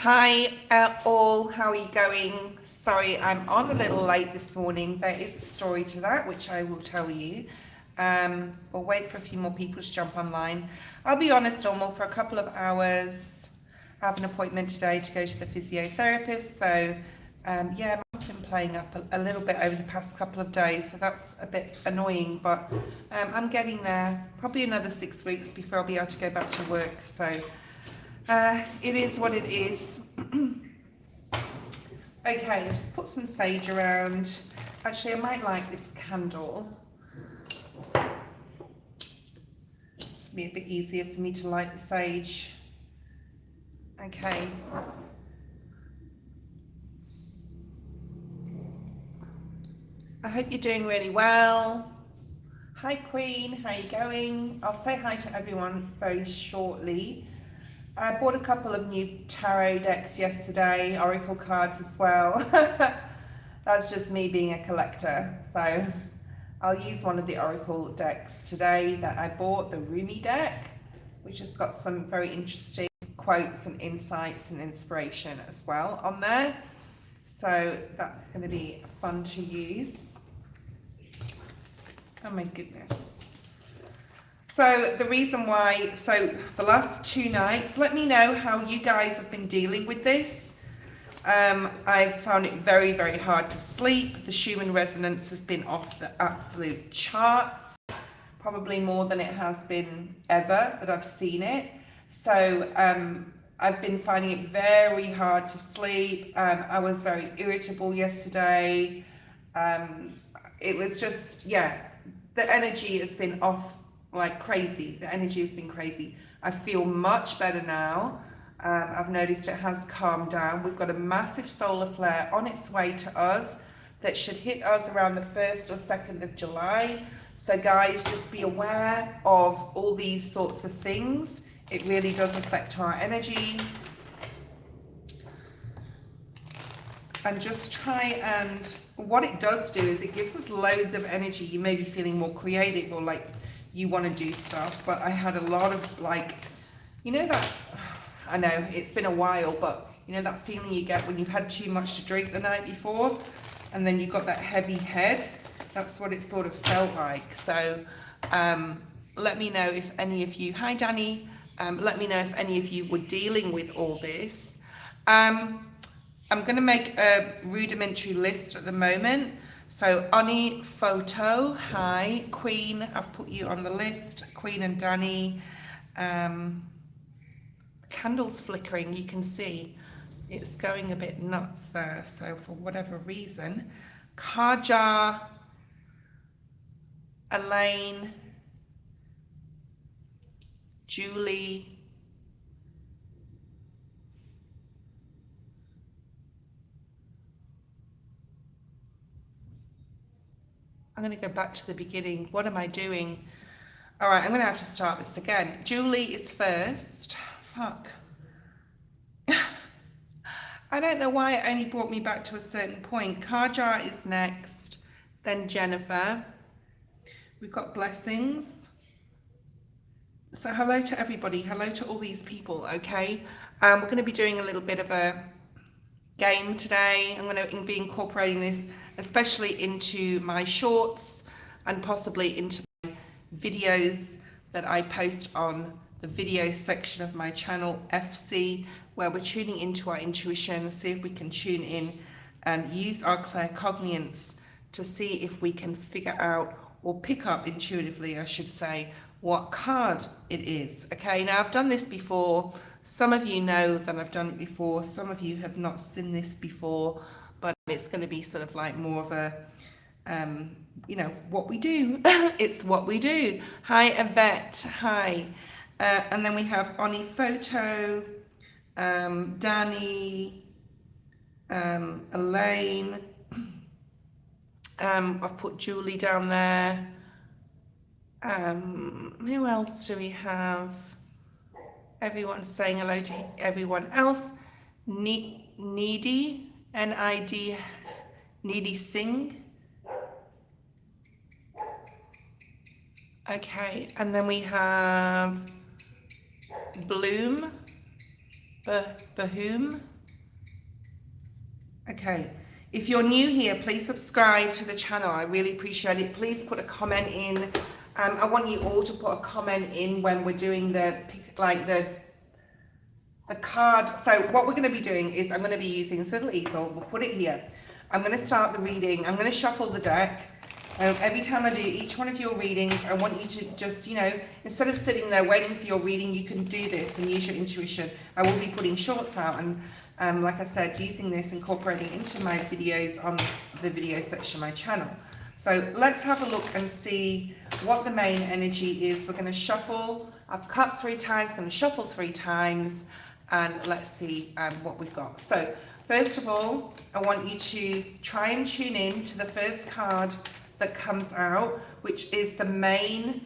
Hi all, how are you going? Sorry, I'm on a little late this morning. There is a story to that, which I will tell you. We'll wait for a few more people to jump online. I'll be honest, normal for a couple of hours. I have an appointment today to go to the physiotherapist. So yeah, Mum's been playing up a little bit over the past couple of days. So that's a bit annoying, but I'm getting there. Probably another 6 weeks before I'll be able to go back to work. So it is what it is. Okay, just put some sage around. Actually, I might like this candle. It'll be a bit easier for me to light the sage. Okay. I hope you're doing really well. Hi Queen, how are you going? I'll say hi to everyone very shortly. I bought a couple of new tarot decks yesterday, oracle cards as well. That's just me being a collector. So I'll use one of the oracle decks today that I bought, the Rumi deck, which has got some very interesting quotes and insights and inspiration as well on there. So that's going to be fun to use. Oh my goodness. So the reason why, so the last 2 nights, let me know how you guys have been dealing with this. I've found it very, very hard to sleep. The Schumann resonance has been off the absolute charts, probably more than it has been ever that I've seen it. So I've been finding it very hard to sleep. I was very irritable yesterday. It was just, yeah, the energy has been off like crazy. The energy has been crazy. I feel much better now. I've noticed it has calmed down. We've got a massive solar flare on its way to us that should hit us around the 1st or 2nd of July. So guys, just be aware of all these sorts of things. It really does affect our energy. And just try and, what it does do is it gives us loads of energy. You may be feeling more creative or like you want to do stuff, but I had a lot of like, you know that, I know it's been a while, but you know that feeling you get when you've had too much to drink the night before and then you've got that heavy head. That's what it sort of felt like. So let me know if any of you, hi Danny, let me know if any of you were dealing with all this. I'm going to make a rudimentary list at the moment. So Ani Photo, hi. Queen, I've put you on the list. Queen and Danny. Candle's flickering, you can see. It's going a bit nuts there, so for whatever reason. Kaja, Elaine, Julie, I'm going to go back to the beginning. What am I doing? All right, I'm going to have to start this again. Julie is first. Fuck. I don't know why it only brought me back to a certain point. Kaja is next, then Jennifer. We've got blessings. So hello to everybody. Hello to all these people, okay? We're going to be doing a little bit of a game today. I'm going to be incorporating this especially into my shorts and possibly into my videos that I post on the video section of my channel FC, where we're tuning into our intuition, see if we can tune in and use our claircognizance to see if we can figure out or pick up intuitively, I should say, what card it is. Okay, now I've done this before. Some of you know that I've done it before. Some of you have not seen this before, but it's going to be sort of like more of a, you know, what we do. It's what we do. Hi, Yvette. Hi. And then we have Ani Photo, Danny, Elaine. I've put Julie down there. Who else do we have? Everyone's saying hello to everyone else. Needy, N-I-D, Needy Singh. Okay, and then we have Bloom, Bahum. Okay, if you're new here, please subscribe to the channel. I really appreciate it. Please put a comment in. I want you all to put a comment in when we're doing the card. So what we're going to be doing is I'm going to be using this little easel. We'll put it here. I'm going to start the reading. I'm going to shuffle the deck. Every time I do each one of your readings, I want you to just, instead of sitting there waiting for your reading, you can do this and use your intuition. I will be putting shorts out and like I said, using this, incorporating into my videos on the video section of my channel. So let's have a look and see what the main energy is. We're going to shuffle. I've cut 3 times, I'm going to shuffle 3 times, and let's see what we've got. So first of all, I want you to try and tune in to the first card that comes out, which is the main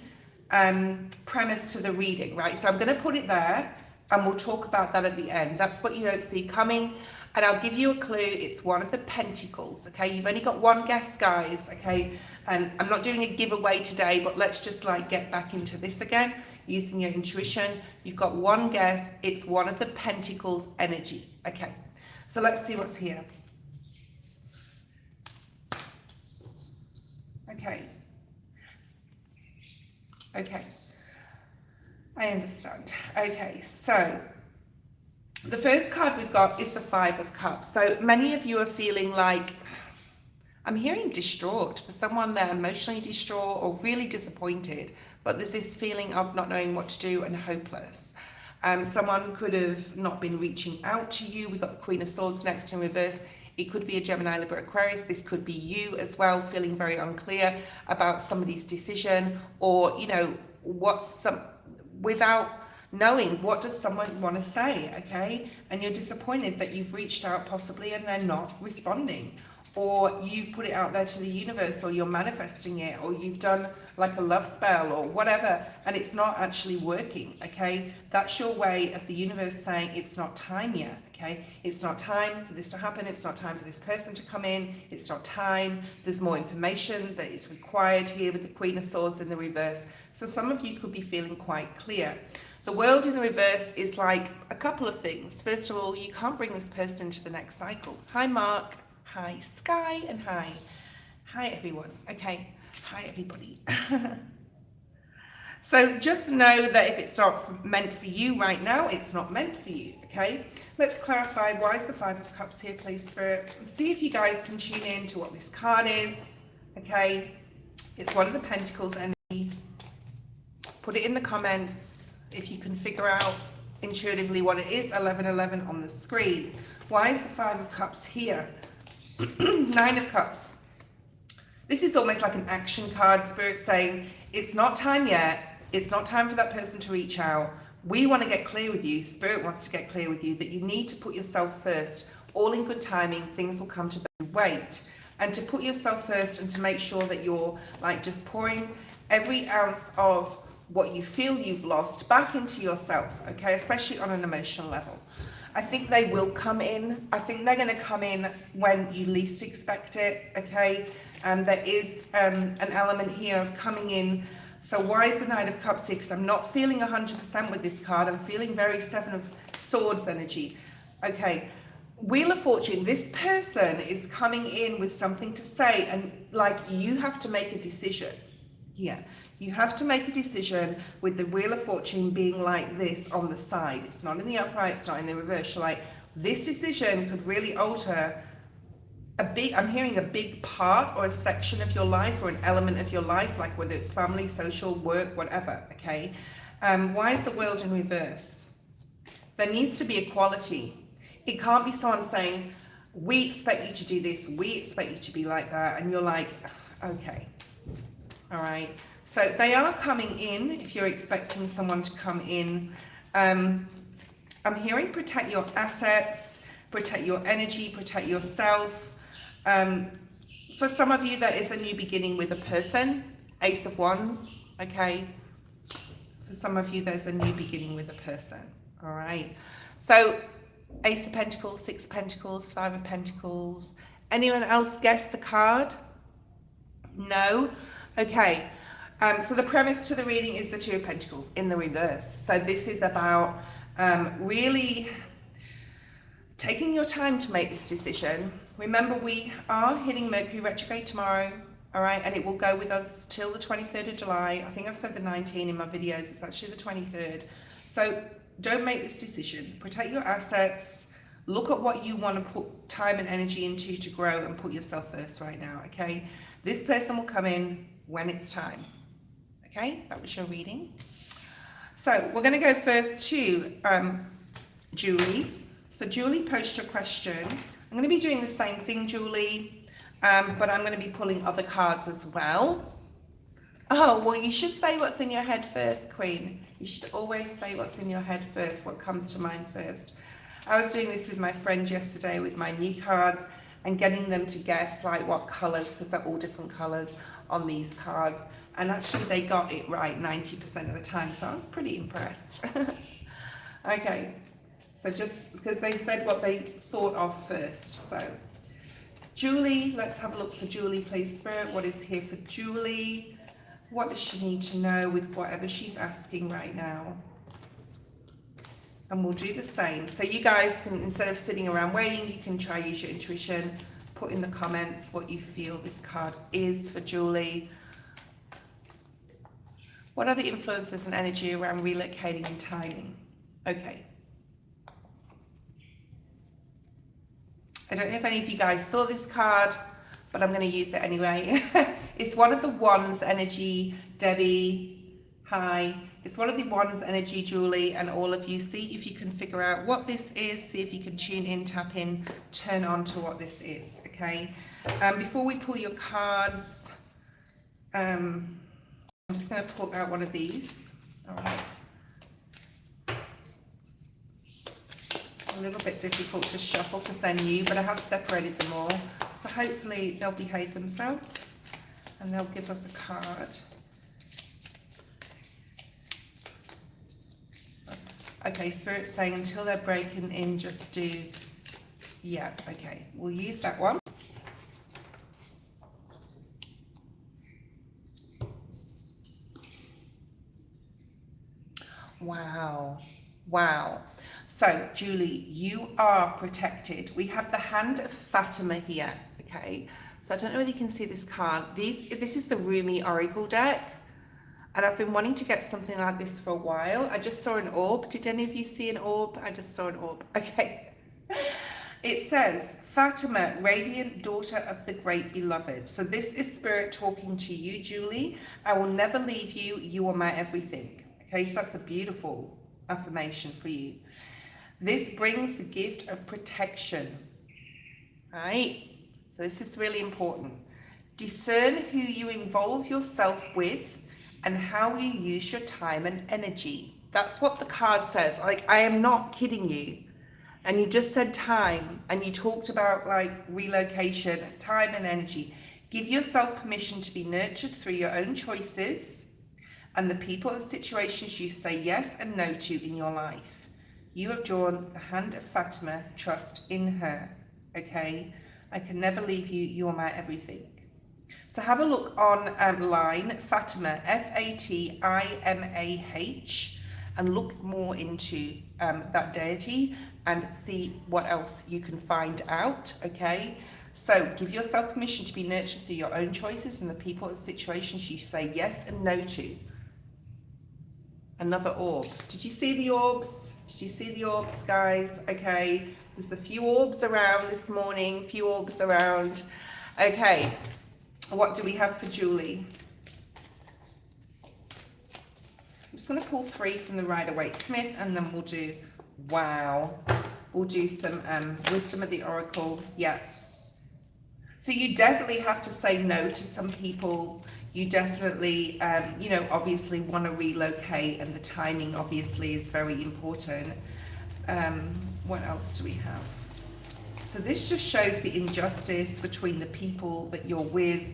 premise to the reading, right? So I'm going to put it there and we'll talk about that at the end. That's what you don't see coming, and I'll give you a clue. It's one of the pentacles, okay? You've only got one guess, guys, okay? And I'm not doing a giveaway today, but let's just get back into this again using your intuition. You've got one guess. It's one of the pentacles energy, okay? So let's see what's here. Okay, I understand. Okay, so the first card we've got is the 5 of Cups. So many of you are feeling like, I'm hearing distraught. For someone, they're emotionally distraught or really disappointed, but there's this feeling of not knowing what to do and hopeless. Someone could have not been reaching out to you. We've got the Queen of Swords next in reverse. It could be a Gemini, Libra, Aquarius. This could be you as well, feeling very unclear about somebody's decision, or, without knowing what does someone want to say, okay? And you're disappointed that you've reached out possibly and they're not responding, or you've put it out there to the universe, or you're manifesting it, or you've done like a love spell or whatever, and it's not actually working, okay? That's your way of the universe saying it's not time yet, okay? It's not time for this to happen. It's not time for this person to come in. It's not time. There's more information that is required here with the Queen of Swords in the reverse. So some of you could be feeling quite clear. The World in the reverse is like a couple of things. First of all, you can't bring this person into the next cycle. Hi, Mark. Hi, Sky, and hi. Hi, everyone. Okay. Hi, everybody. So just know that if it's not meant for you right now, it's not meant for you, okay? Let's clarify, why is the 5 of Cups here, please, Spirit? See if you guys can tune in to what this card is, okay? It's one of the Pentacles energy. Put it in the comments if you can figure out intuitively what it is. 1111 on the screen. Why is the 5 of Cups here? 9 of Cups. This is almost like an action card. Spirit saying, it's not time yet. It's not time for that person to reach out. We want to get clear with you. Spirit wants to get clear with you that you need to put yourself first. All in good timing, things will come to them. Wait. And to put yourself first and to make sure that you're just pouring every ounce of what you feel you've lost back into yourself, okay? Especially on an emotional level. I think they will come in. I think they're going to come in when you least expect it, okay? And there is an element here of coming in. So why is the 9 of Cups here? Because I'm not feeling 100% with this card. I'm feeling very 7 of Swords energy. Okay, Wheel of Fortune. This person is coming in with something to say, and you have to make a decision. Yeah, you have to make a decision with the Wheel of Fortune being like this on the side. It's not in the upright, it's not in the reverse. You're like, this decision could really alter I'm hearing a big part or a section of your life or an element of your life, like whether it's family, social, work, whatever, okay? Why is the World in reverse? There needs to be equality. It can't be someone saying, we expect you to do this, we expect you to be like that, and you're like, okay, all right. So they are coming in, if you're expecting someone to come in. I'm hearing protect your assets, protect your energy, protect yourself. For some of you, there is a new beginning with a person, Ace of Wands, okay? For some of you, there's a new beginning with a person, all right? So, Ace of Pentacles, 6 of Pentacles, 5 of Pentacles. Anyone else guess the card? No? Okay. So the premise to the reading is the 2 of Pentacles in the reverse. So this is about really taking your time to make this decision. Remember, we are hitting Mercury retrograde tomorrow, all right, and it will go with us till the 23rd of July. I think I've said the 19th in my videos. It's actually the 23rd. So don't make this decision. Protect your assets. Look at what you want to put time and energy into to grow, and put yourself first right now, okay? This person will come in when it's time, okay? That was your reading. So we're going to go first to Julie. So Julie posed your question. I'm going to be doing the same thing, Julie, but I'm going to be pulling other cards as well. Oh, well, you should say what's in your head first, Queen. You should always say what's in your head first, what comes to mind first. I was doing this with my friend yesterday with my new cards and getting them to guess like what colours, because they're all different colours on these cards. And actually they got it right 90% of the time, so I was pretty impressed. Okay, so just because they said what they thought of first. So Julie, let's have a look for Julie, please, Spirit. What is here for Julie? What does she need to know with whatever she's asking right now? And we'll do the same. So you guys can, instead of sitting around waiting, you can try use your intuition. Put in the comments what you feel this card is for Julie. What are the influences and energy around relocating and timing? Okay. I don't know if any of you guys saw this card, but I'm going to use it anyway. It's one of the Wands energy, Debbie. Hi. It's one of the Wands energy, Julie, and all of you. See if you can figure out what this is. See if you can tune in, tap in, turn on to what this is, okay? Before we pull your cards, I'm just going to pull out one of these. All right. A little bit difficult to shuffle because they're new, but I have separated them all. So hopefully they'll behave themselves and they'll give us a card. Okay, Spirit's saying until they're breaking in, just do, yeah, okay. We'll use that one. Wow, wow. So, Julie, you are protected. We have the Hand of Fatima here, okay? So I don't know whether you can see this card. This is the Rumi Oracle deck. And I've been wanting to get something like this for a while. I just saw an orb. Did any of you see an orb? I just saw an orb. Okay. It says, Fatima, radiant daughter of the great beloved. So this is Spirit talking to you, Julie. I will never leave you. You are my everything. Okay, so that's a beautiful affirmation for you. This brings the gift of protection. Right? So this is really important. Discern who you involve yourself with and how you use your time and energy. That's what the card says. Like, I am not kidding you. And you just said time, and you talked about like relocation, time and energy. Give yourself permission to be nurtured through your own choices and the people and situations you say yes and no to in your life. You have drawn the Hand of Fatima, trust in her, okay? I can never leave you, you are my everything. So have a look online, Fatima, F-A-T-I-M-A-H, and look more into that deity and see what else you can find out, okay? So give yourself permission to be nurtured through your own choices and the people and situations you say yes and no to. Another orb. Did you see the orbs? Did you see the orbs, guys? Okay, there's a few orbs around this morning, few orbs around. Okay. What do we have for Julie? I'm just going to pull 3 from the Rider-Waite-Smith, and then we'll do, wow, we'll do some Wisdom of the Oracle. Yeah. So you definitely have to say no to some people. You definitely, you know, obviously want to relocate, and the timing obviously is very important. What else do we have? So this just shows the injustice between the people that you're with.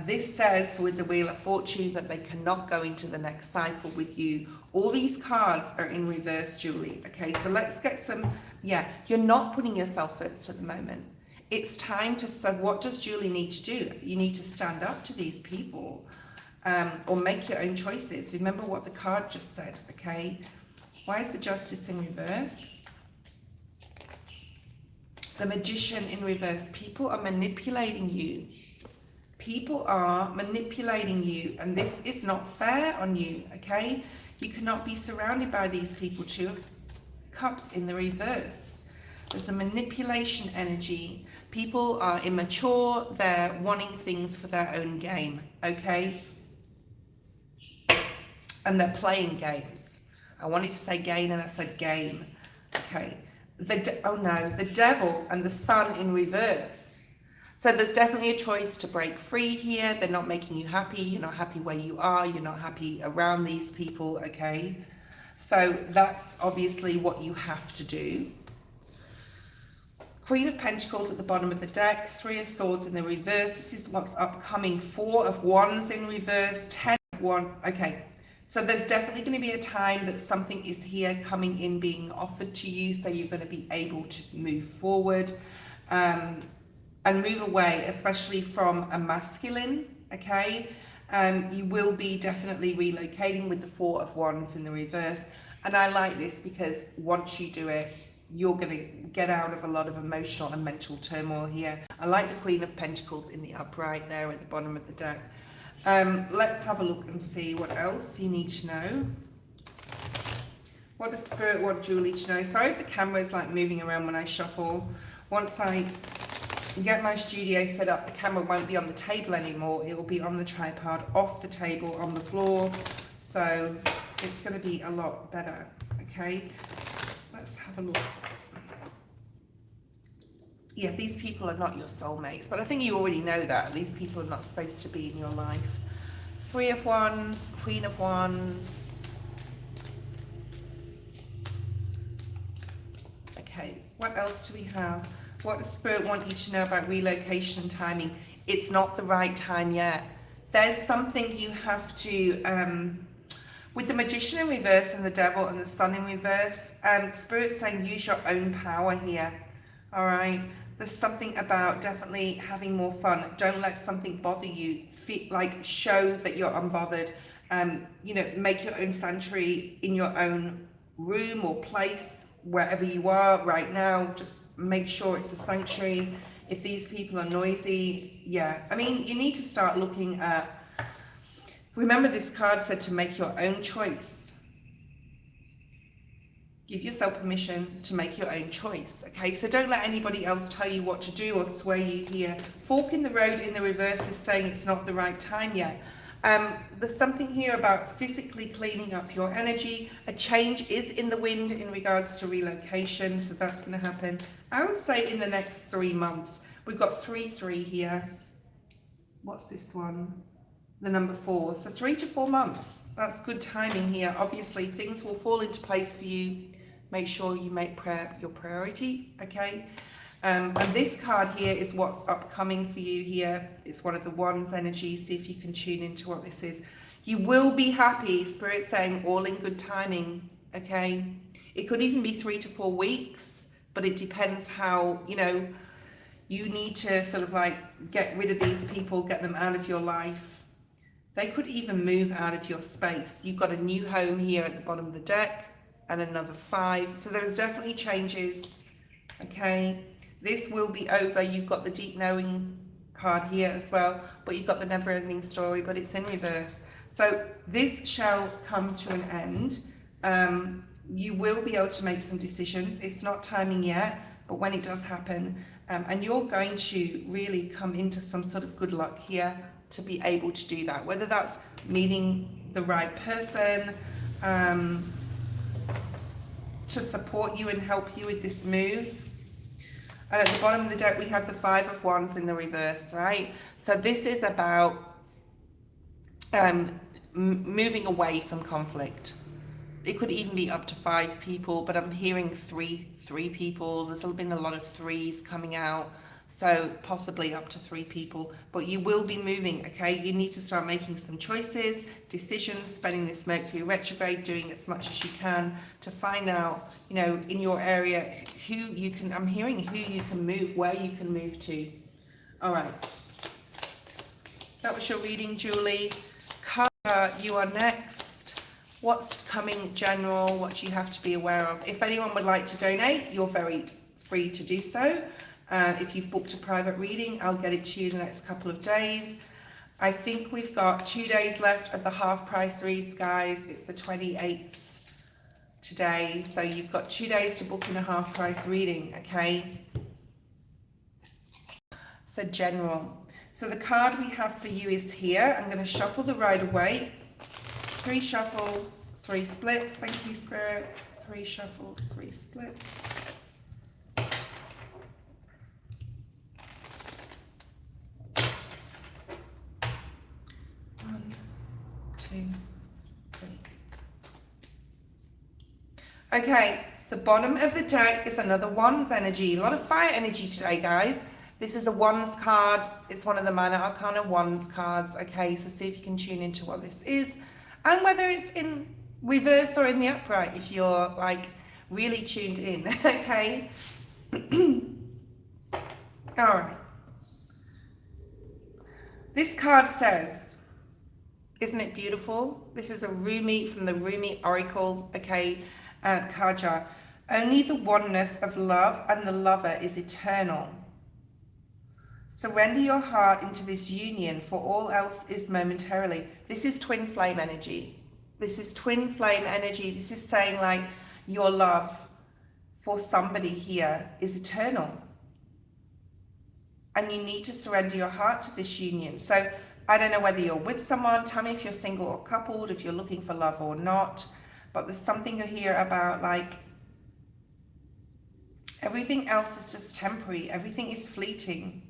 This says with the Wheel of Fortune that they cannot go into the next cycle with you. All these cards are in reverse, Julie. Okay, so let's get some, yeah, you're not putting yourself first at the moment. It's time to, so what does Julie need to do? You need to stand up to these people or make your own choices. Remember what the card just said, okay? Why is the Justice in reverse? The Magician in reverse. People are manipulating you. People are manipulating you, and this is not fair on you, okay? You cannot be surrounded by these people. Two of Cups in the reverse. There's a manipulation energy. People are immature. They're wanting things for their own game, okay? And they're playing games. I wanted to say gain and I said game, okay? Oh no, the Devil and the Sun in reverse. So there's definitely a choice to break free here. They're not making you happy. You're not happy where you are. You're not happy around these people, okay? So that's obviously what you have to do. Queen of Pentacles at the bottom of the deck. Three of Swords in the reverse. This is what's upcoming. Four of Wands in reverse. 10 of Wands. Okay. So there's definitely going to be a time that something is here coming in, being offered to you. So you're going to be able to move forward and move away, especially from a masculine, okay? You will be definitely relocating with the Four of Wands in the reverse. And I like this because once you do it, you're going to get out of a lot of emotional and mental turmoil here. I like the Queen of Pentacles in the upright there at the bottom of the deck. Let's have a look and see what else you need to know. What does Spirit want Julie to know? Sorry if the camera is like moving around when I shuffle. Once I get my studio set up, the camera won't be on the table anymore. It will be on the tripod, off the table, on the floor. So it's going to be a lot better, okay? Let's have a look. Yeah, these people are not your soulmates, but I think you already know that. These people are not supposed to be in your life. Three of Wands, Queen of Wands. Okay, what else do we have? What does Spirit want you to know about relocation and timing? It's not the right time yet. There's something you have to, with the Magician in reverse and the Devil and the Sun in reverse, Spirit's saying use your own power here, all right? There's something about definitely having more fun. Don't let something bother you. Like show that you're unbothered. You know, make your own sanctuary in your own room or place, wherever you are right now. Just make sure it's a sanctuary. If these people are noisy, yeah. I mean, you need to start looking at, remember this card said to make your own choice. Give yourself permission to make your own choice, okay? So don't let anybody else tell you what to do or sway you here. Fork in the road in the reverse is saying it's not the right time yet. There's something here about physically cleaning up your energy. A change is in the wind in regards to relocation, so that's going to happen. I would say in the next 3 months. We've got 3-3 here. What's this one? The number 4. So 3 to 4 months. That's good timing here. Obviously, things will fall into place for you. Make sure you make prayer your priority, okay? And this card here is what's upcoming for you here. It's one of the Wands energies. See if you can tune into what this is. You will be happy. Spirit saying all in good timing, okay? It could even be 3 to 4 weeks, but it depends how, you know, you need to sort of like get rid of these people, get them out of your life. They could even move out of your space. You've got a new home here at the bottom of the deck and another 5. So there's definitely changes, okay? This will be over. You've got the deep knowing card here as well, but you've got the never ending story, but it's in reverse. So this shall come to an end. You will be able to make some decisions. It's not timing yet, but when it does happen, and you're going to really come into some sort of good luck here to be able to do that, whether that's meeting the right person to support you and help you with this move. And at the bottom of the deck, we have the 5 of Wands in the reverse, right? So this is about moving away from conflict. It could even be up to 5 people, but I'm hearing three people. There's been a lot of 3s coming out, so possibly up to 3 people. But you will be moving, okay? You need to start making some choices, decisions, spending this Mercury retrograde, doing as much as you can to find out, you know, in your area, who you can, I'm hearing who you can move, where you can move to. All right. That was your reading, Julie. Cara, you are next. What's coming general? What do you have to be aware of? If anyone would like to donate, you're very free to do so. If you've booked a private reading, I'll get it to you in the next couple of days. I think we've got 2 days left of the half price reads, guys. It's the 28th today, so you've got 2 days to book in a half price reading, okay? So general. So the card we have for you is here. I'm going to shuffle the Rider-Waite. 3 shuffles, 3 splits. Thank you, Spirit. 3 shuffles, 3 splits. 1, 2, 3. Okay, the bottom of the deck is another Wands energy. A lot of fire energy today, guys. This is a Wands card. It's one of the Minor Arcana Wands cards. Okay, so see if you can tune into what this is and whether it's in reverse or in the upright if you're like really tuned in. Okay. All right. This card says, isn't it beautiful? This is a Rumi from the Rumi Oracle. Okay, Kaja. Only the oneness of love and the lover is eternal. Surrender your heart into this union, for all else is momentarily. This is twin flame energy. This is twin flame energy. This is saying like your love for somebody here is eternal. And you need to surrender your heart to this union. So I don't know whether you're with someone. Tell me if you're single or coupled, if you're looking for love or not. But there's something here about like everything else is just temporary. Everything is fleeting.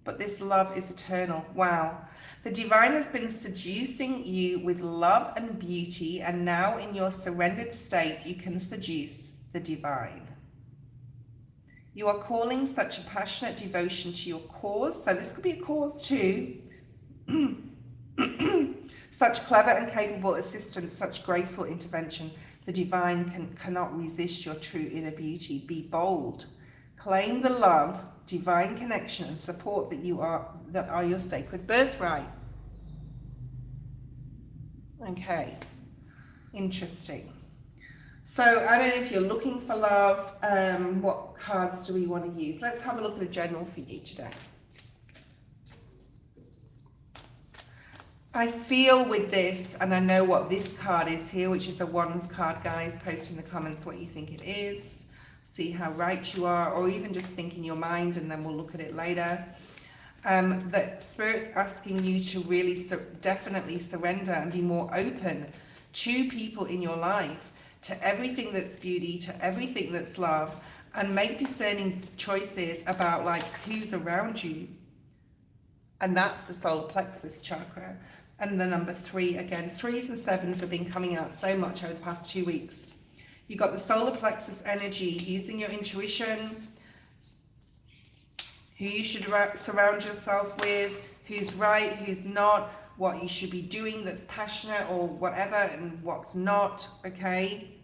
But this love is eternal. Wow. The divine has been seducing you with love and beauty, and now in your surrendered state, you can seduce the divine. You are calling such a passionate devotion to your cause. So this could be a cause too. Such clever and capable assistance, such graceful intervention. The divine cannot resist your true inner beauty. Be bold. Claim the love, divine connection and support that are your sacred birthright. Okay, interesting. So I don't know if you're looking for love. What cards do we want to use? Let's have a look at a general for you today. I feel with this, and I know what this card is here, which is a Wands card, guys. Post in the comments what you think it is. See how right you are, or even just think in your mind, and then we'll look at it later. That Spirit's asking you to really definitely surrender and be more open to people in your life, to everything that's beauty, to everything that's love, and make discerning choices about like who's around you. And that's the solar plexus chakra. And the number 3, again, 3s and 7s have been coming out so much over the past 2 weeks. You've got the solar plexus energy, using your intuition, who you should surround yourself with, who's right, who's not, what you should be doing that's passionate or whatever, and what's not, okay?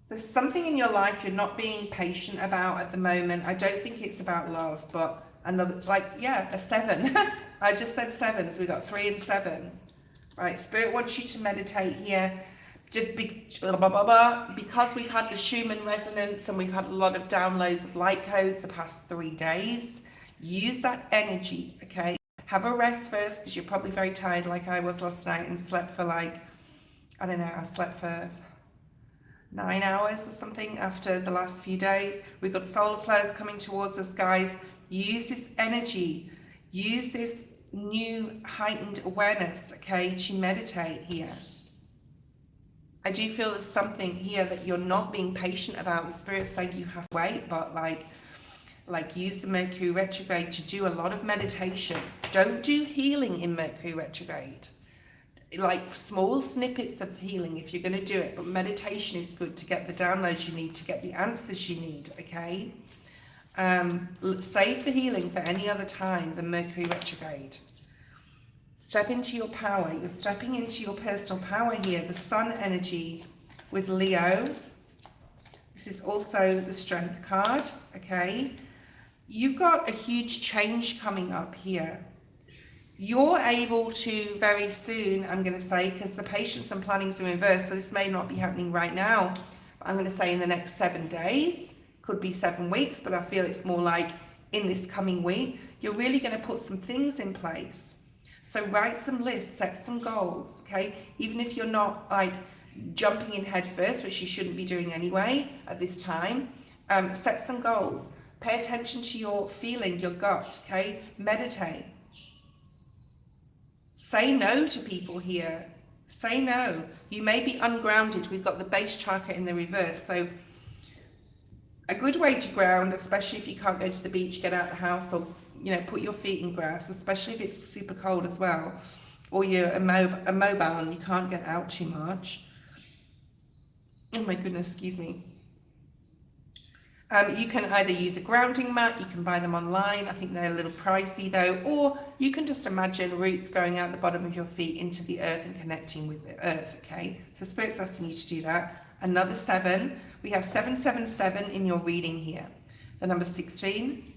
There's something in your life you're not being patient about at the moment. I don't think it's about love, but another, like, yeah, a 7. I just said 7, so we got 3 and 7. Right, Spirit wants you to meditate here. Because we've had the Schumann resonance and we've had a lot of downloads of light codes the past 3 days, use that energy, okay? Have a rest first, because you're probably very tired like I was last night and slept for like, I don't know, I slept for 9 hours or something after the last few days. We've got solar flares coming towards us, guys. Use this energy. Use this new heightened awareness, okay, to meditate here. I do feel there's something here that you're not being patient about. The Spirit's saying you have to wait, but like use the Mercury retrograde to do a lot of meditation. Don't do healing in Mercury retrograde. Like small snippets of healing if you're going to do it, but meditation is good to get the downloads you need, to get the answers you need, okay? Save the healing for any other time than Mercury retrograde. Step into your power. You're stepping into your personal power here. The Sun energy with Leo. This is also the Strength card, okay? You've got a huge change coming up here. You're able to very soon, I'm going to say, because the patience and planning is in reverse, so this may not be happening right now. I'm going to say in the next 7 days, could be 7 weeks, but I feel it's more like in this coming week, you're really going to put some things in place. So write some lists, set some goals, okay? Even if you're not like jumping in head first, which you shouldn't be doing anyway at this time, set some goals. Pay attention to your feeling, your gut, okay? Meditate. Say no to people here. Say no. You may be ungrounded. We've got the base chakra in the reverse. So a good way to ground, especially if you can't go to the beach, get out of the house, or put your feet in grass, especially if it's super cold as well, or you're immobile and you can't get out too much. Oh my goodness, excuse me. You can either use a grounding mat, you can buy them online. I think they're a little pricey though, or you can just imagine roots going out the bottom of your feet into the earth and connecting with the earth, okay? So Spirit's asking you to do that. Another 7. We have 777 in your reading here. The number 16,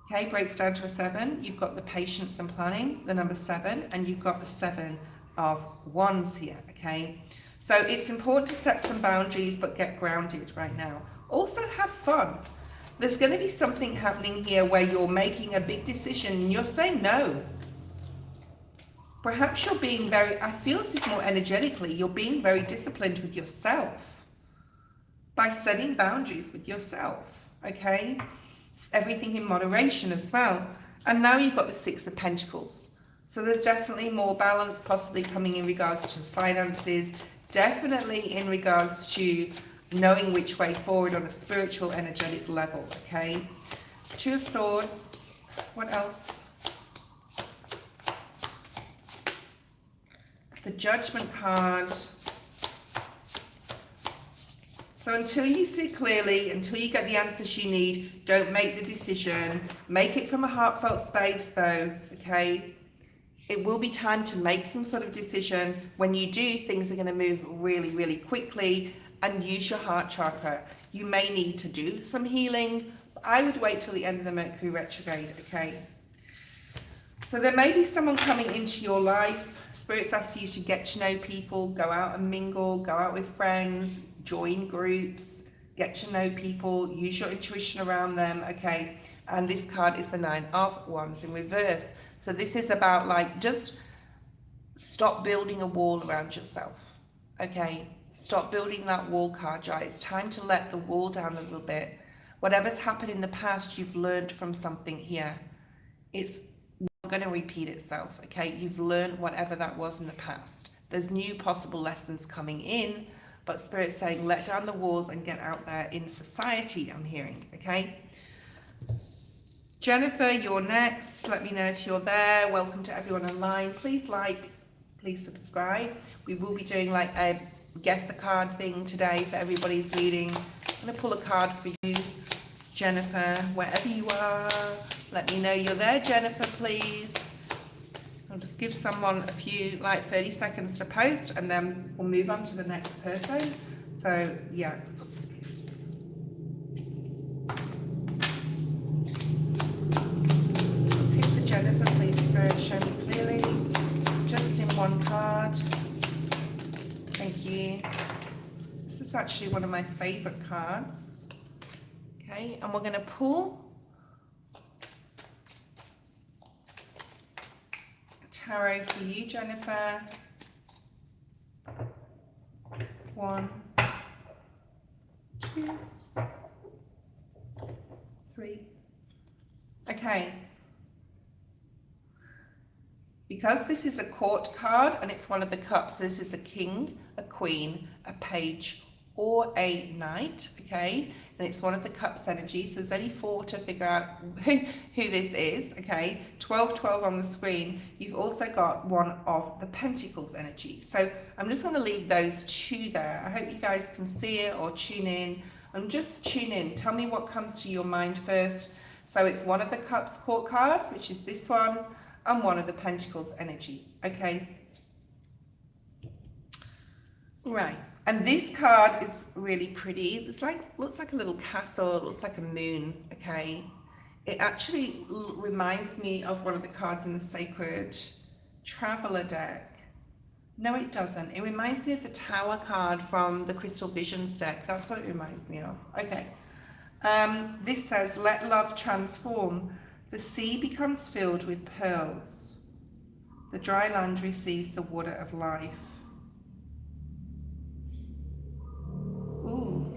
okay, breaks down to a 7. You've got the patience and planning, the number 7, and you've got the 7 of Wands here, okay? So it's important to set some boundaries, but get grounded right now. Also have fun. There's going to be something happening here where you're making a big decision and you're saying no. Perhaps you're being I feel this is more energetically, you're being very disciplined with yourself by setting boundaries with yourself, okay? Everything in moderation as well. And now you've got the 6 of Pentacles. So there's definitely more balance possibly coming in regards to finances, definitely in regards to knowing which way forward on a spiritual, energetic level, okay? 2 of Swords. What else? The Judgment card. So until you see clearly, until you get the answers you need, don't make the decision. Make it from a heartfelt space though, okay? It will be time to make some sort of decision. When you do, things are going to move really, really quickly, and use your heart chakra. You may need to do some healing. I would wait till the end of the Mercury retrograde, okay? So there may be someone coming into your life. Spirit's asking you to get to know people, go out and mingle, go out with friends, join groups, get to know people, use your intuition around them, okay? And this card is the 9 of Wands in reverse. So this is about like, just stop building a wall around yourself, okay? Stop building that wall, Kaja. It's time to let the wall down a little bit. Whatever's happened in the past, you've learned from something here. It's not going to repeat itself, okay? You've learned whatever that was in the past. There's new possible lessons coming in, but Spirit's saying let down the walls and get out there in society, I'm hearing, okay? Jennifer, you're next. Let me know if you're there. Welcome to everyone online. Please like, please subscribe. We will be doing like a guess a card thing today for everybody's reading. I'm going to pull a card for you, Jennifer, wherever you are. Let me know you're there, Jennifer, please. I'll just give someone a few, like 30 seconds to post, and then we'll move on to the next person. So, yeah. Let's see for Jennifer, please, Spirit, show me clearly. Just in one card. Thank you. This is actually one of my favorite cards. Okay, and we're going to pull a tarot for you, Jennifer. 1, 2, 3. Okay. Because this is a court card and it's one of the cups, this is a king, a queen, a page, or a knight, okay? And it's one of the cups energy, so there's only 4 to figure out who this is, okay? 12 on the screen. You've also got one of the pentacles energy. So I'm just going to leave those 2 there. I hope you guys can see it or tune in. And just tune in. Tell me what comes to your mind first. So it's one of the cups court cards, which is this one, and one of the pentacles energy, okay? Right, and this card is really pretty. It's like, looks like a little castle, it looks like a moon, okay? It actually reminds me of one of the cards in the Sacred Traveler deck. No, it doesn't. It reminds me of the Tower card from the Crystal Visions deck. That's what it reminds me of. Okay. This says, let love transform. The sea becomes filled with pearls. The dry land receives the water of life. Ooh.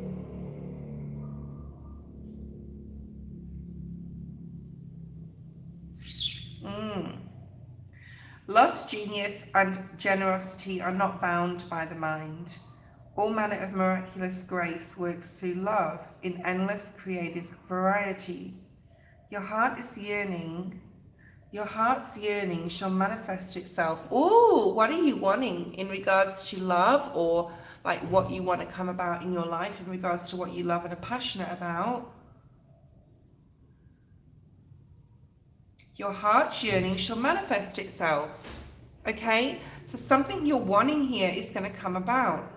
Love's genius and generosity are not bound by the mind. All manner of miraculous grace works through love in endless creative variety. Your heart is yearning. Your heart's yearning shall manifest itself. Ooh, what are you wanting in regards to love, or like what you want to come about in your life in regards to what you love and are passionate about? Your heart's yearning shall manifest itself. Okay, so something you're wanting here is going to come about.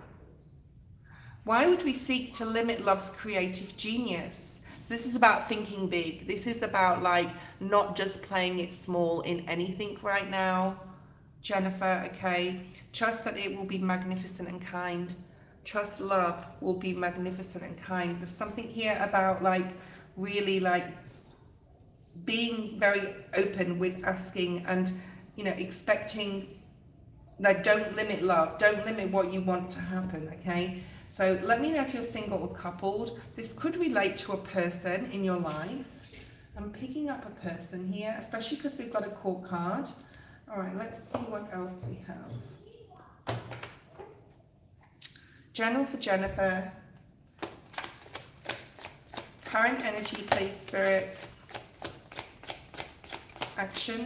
Why would we seek to limit love's creative genius? This is about thinking big. This is about like not just playing it small in anything right now. Jennifer, okay? Trust that it will be magnificent and kind. Trust love will be magnificent and kind. There's something here about like really like being very open with asking and, you know, expecting, like, don't limit love, don't limit what you want to happen, okay? So let me know if you're single or coupled. This could relate to a person in your life. I'm picking up a person here, especially because we've got a court card. All right, let's see what else we have. General for Jennifer. Current energy, place, spirit. Action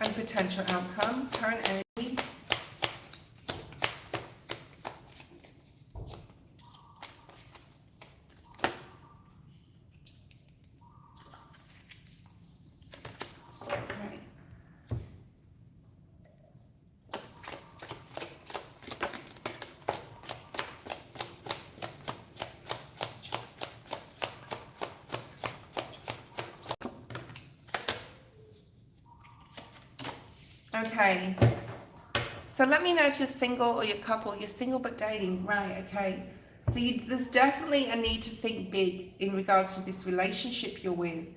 and potential outcome. Current energy. Okay, so let me know if you're single or you're couple. You're single but dating, right? Okay, so there's definitely a need to think big in regards to this relationship you're with.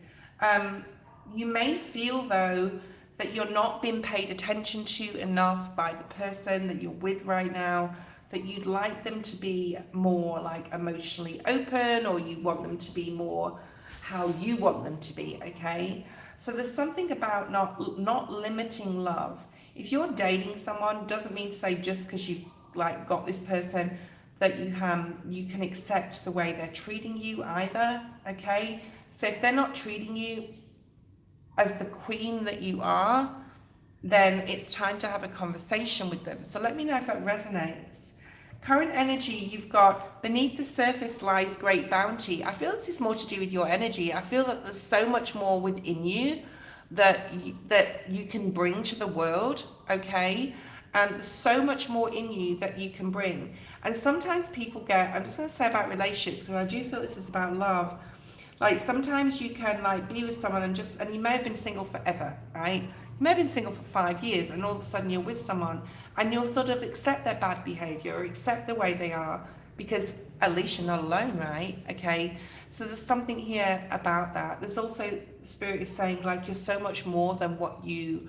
You may feel though that you're not being paid attention to enough by the person that you're with right now, that you'd like them to be more like emotionally open, or you want them to be more how you want them to be, okay? So there's something about not limiting love. If you're dating someone, doesn't mean to say just because you've like got this person that you can accept the way they're treating you either, okay? So if they're not treating you as the queen that you are, then it's time to have a conversation with them. So let me know if that resonates. Current energy, you've got beneath the surface lies great bounty. I feel this is more to do with your energy. I feel that there's so much more within you that you can bring to the world, okay? And there's so much more in you that you can bring. And sometimes people get, I'm just going to say about relationships, because I do feel this is about love. Like sometimes you can like be with someone and you may have been single forever, right? You may have been single for 5 years, and all of a sudden you're with someone and you'll sort of accept their bad behavior or accept the way they are, because at least you're not alone, right? Okay, so there's something here about that. There's also, Spirit is saying like you're so much more than what you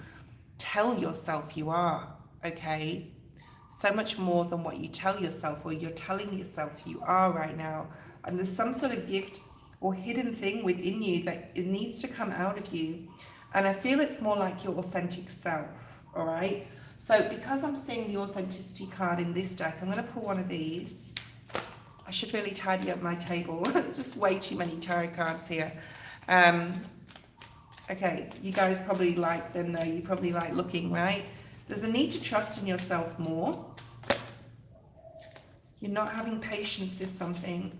tell yourself you are, okay? So much more than what you tell yourself or you're telling yourself you are right now. And there's some sort of gift or hidden thing within you that it needs to come out of you. And I feel it's more like your authentic self, all right? So because I'm seeing the authenticity card in this deck, I'm going to pull one of these. I should really tidy up my table. There's just way too many tarot cards here. Okay, you guys probably like them though. You probably like looking, right? There's a need to trust in yourself more. You're not having patience is something.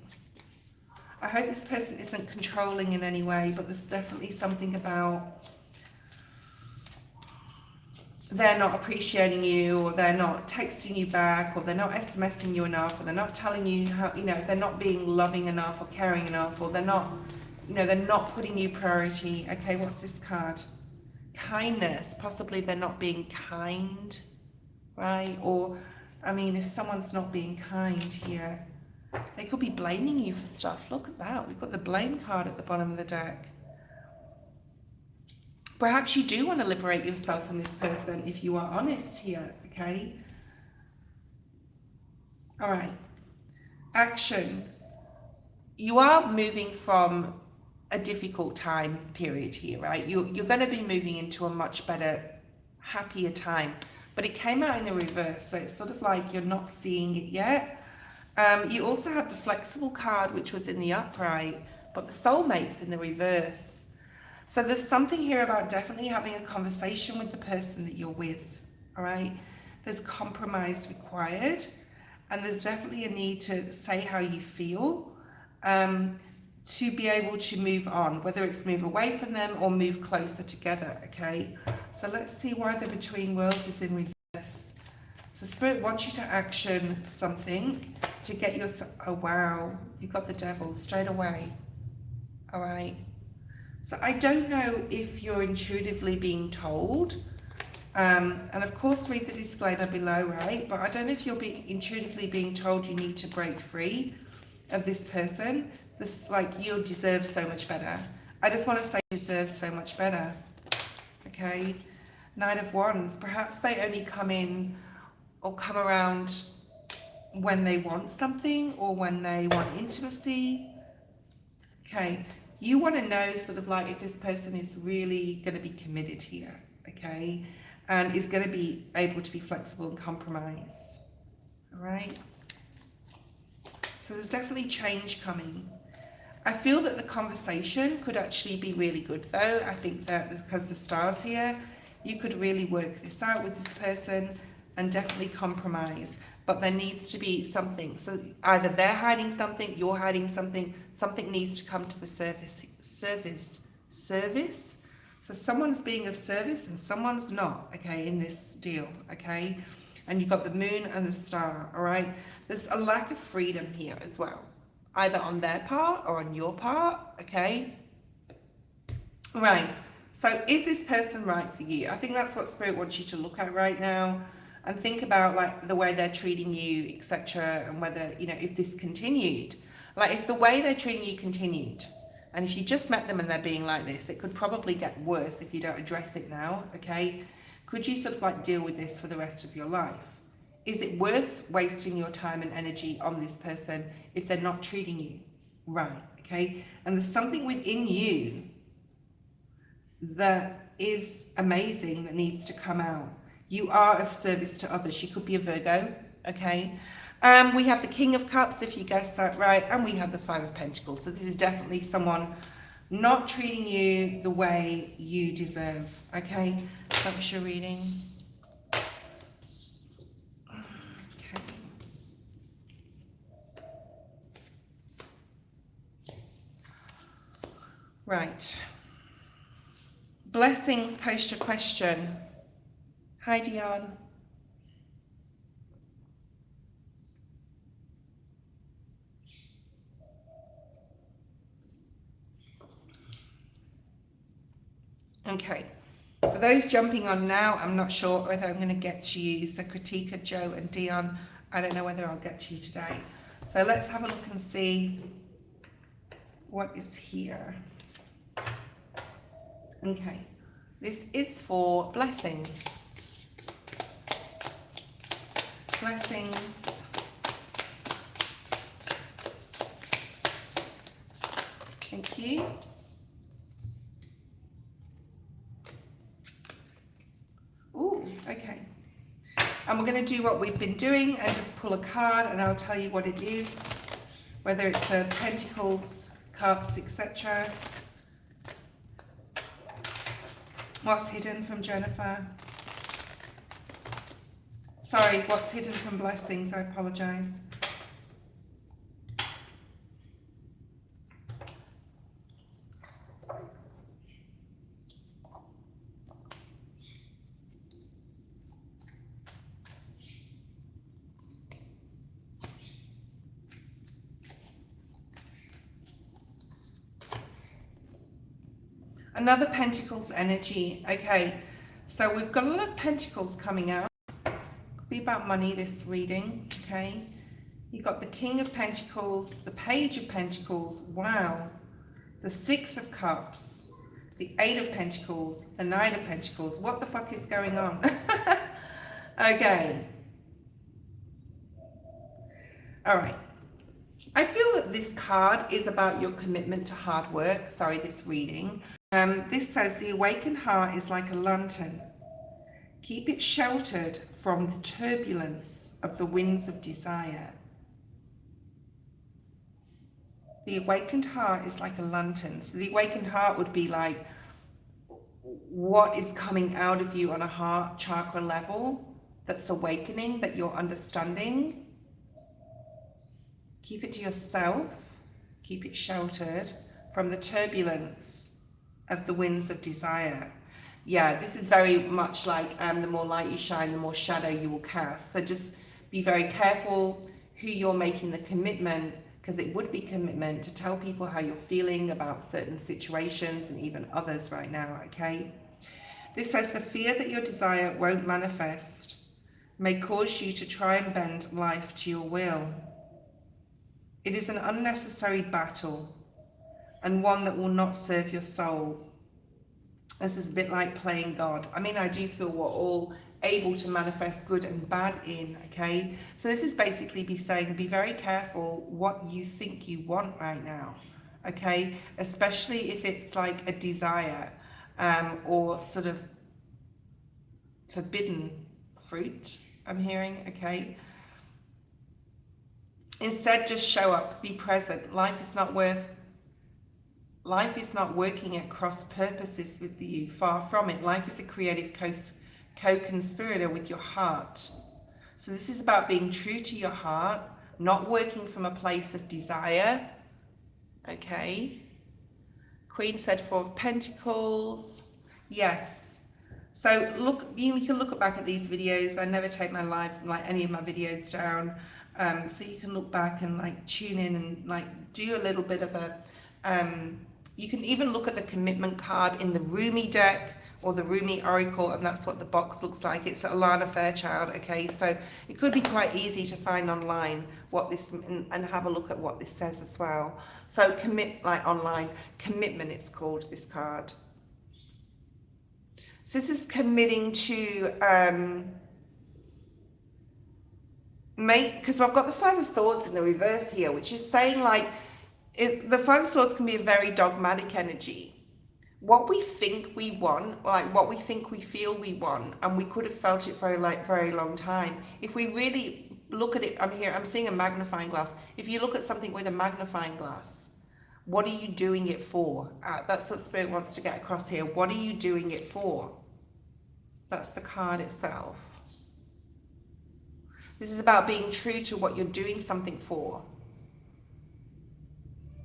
I hope this person isn't controlling in any way, but there's definitely something about they're not appreciating you, or they're not texting you back, or they're not SMSing you enough, or they're not telling you how, you know, they're not being loving enough or caring enough, or they're not, you know, they're not putting you priority. Okay, what's this card? kindness. Possibly they're not being kind, right? Or, I mean, if someone's not being kind here, they could be blaming you for stuff. Look at that. We've got the blame card at the bottom of the deck. Perhaps you do want to liberate yourself from this person if you are honest here, okay? All right. Action. You are moving from a difficult time period here, right? You're going to be moving into a much better, happier time. But it came out in the reverse, so it's sort of like you're not seeing it yet. You also have the flexible card, which was in the upright, but the soulmate's in the reverse. So there's something here about definitely having a conversation with the person that you're with, all right? There's compromise required, and there's definitely a need to say how you feel to be able to move on, whether it's move away from them or move closer together, okay? So let's see why the between worlds is in reverse. So Spirit wants you to action something to get your... Oh, wow. You've got the devil straight away. All right. So I don't know if you're intuitively being told. And of course, read the disclaimer below, right? But I don't know if you're intuitively being told you need to break free of this person. This, like, you deserve so much better. I just want to say you deserve so much better. Okay. Knight of Wands. Perhaps they only come in or come around when they want something or when they want intimacy. Okay, you want to know sort of like if this person is really going to be committed here, okay, and is going to be able to be flexible and compromise. All right, so there's definitely change coming. I feel that the conversation could actually be really good though. I think that because the stars here, you could really work this out with this person and definitely compromise, but there needs to be something. So either they're hiding something, you're hiding something, something needs to come to the service. So someone's being of service and someone's not, okay, in this deal, okay? And you've got the moon and the star, all right? There's a lack of freedom here as well, either on their part or on your part, okay? Right, so is this person right for you? I think that's what Spirit wants you to look at right now. And think about like the way they're treating you, etc., and whether, you know, if this continued, like if the way they're treating you continued, and if you just met them and they're being like this, it could probably get worse if you don't address it now, okay? Could you sort of like deal with this for the rest of your life? Is it worth wasting your time and energy on this person if they're not treating you right, okay? And there's something within you that is amazing that needs to come out. You are of service to others. She could be a Virgo, okay? We have the King of Cups, if you guessed that right, and we have the Five of Pentacles. So this is definitely someone not treating you the way you deserve, okay? That was your reading. Okay. Right. Blessings, post a question. Hi, Dion. Okay. For those jumping on now, I'm not sure whether I'm going to get to you. So Kritika, Joe and Dion, I don't know whether I'll get to you today. So let's have a look and see what is here. Okay. This is for blessings. Blessings. Thank you. Ooh, okay. And we're going to do what we've been doing and just pull a card and I'll tell you what it is, whether it's a Pentacles, Cups, etc. What's hidden from Jennifer? Sorry, what's hidden from Blessings? I apologize. Another Pentacles energy. Okay, so we've got a lot of Pentacles coming out. Could be about money, this reading. Okay, you've got the King of Pentacles, the Page of Pentacles. Wow. The Six of Cups, the Eight of Pentacles, the Nine of Pentacles. What the fuck is going on? Okay. All right. I feel that this card is about your commitment to hard work. Sorry, this reading. This says the awakened heart is like a lantern. Keep it sheltered from the turbulence of the winds of desire. The awakened heart is like a lantern. So the awakened heart would be like what is coming out of you on a heart chakra level that's awakening, that you're understanding. Keep it to yourself. Keep it sheltered from the turbulence of the winds of desire. Yeah, this is very much like the more light you shine, the more shadow you will cast. So just be very careful who you're making the commitment, because it would be commitment to tell people how you're feeling about certain situations and even others right now, okay? This says the fear that your desire won't manifest may cause you to try and bend life to your will. It is an unnecessary battle and one that will not serve your soul. This is a bit like playing God. I mean, I do feel we're all able to manifest good and bad in, okay? So this is basically saying be very careful what you think you want right now, okay? Especially if it's like a desire or sort of forbidden fruit, I'm hearing, okay? Instead, just show up, be present. Life is not working at cross purposes with you, far from it. Life is a creative co-conspirator with your heart. So this is about being true to your heart, not working from a place of desire, okay? Queen said 4 of Pentacles, yes. So look, you can look back at these videos. I never take my any of my videos down. So you can look back and like tune in and like do a little bit of a, you can even look at the commitment card in the Rumi deck or the Rumi Oracle, and that's what the box looks like. It's Alana Fairchild, okay? So it could be quite easy to find online what this, and have a look at what this says as well. So online, commitment it's called, this card. So this is committing to, because I've got the Five of Swords in the reverse here, which is saying like, the Five of Swords can be a very dogmatic energy. What we think we want, like what we think we feel we want, and we could have felt it for a very long time. If we really look at it, I'm seeing a magnifying glass. If you look at something with a magnifying glass, what are you doing it for? That's what Spirit wants to get across here. What are you doing it for? That's the card itself. This is about being true to what you're doing something for.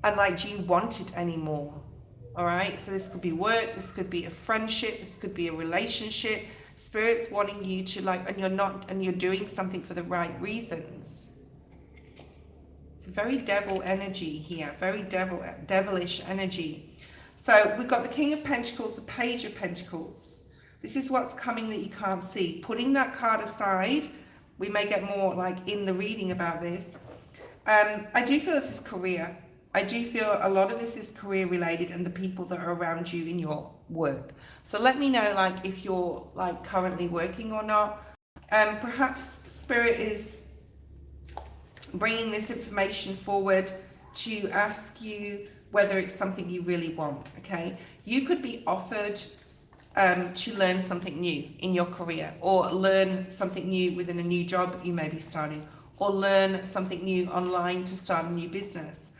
And like, do you want it anymore? All right, so this could be work, this could be a friendship, this could be a relationship. Spirit's wanting you to like, and you're doing something for the right reasons. It's a very devil energy here, very devilish energy. So we've got the King of Pentacles, the Page of Pentacles. This is what's coming that you can't see. Putting that card aside, we may get more like in the reading about this. I do feel this is career. I do feel a lot of this is career related and the people that are around you in your work. So let me know like if you're like currently working or not. Perhaps Spirit is bringing this information forward to ask you whether it's something you really want, okay? You could be offered to learn something new in your career, or learn something new within a new job that you may be starting, or learn something new online to start a new business.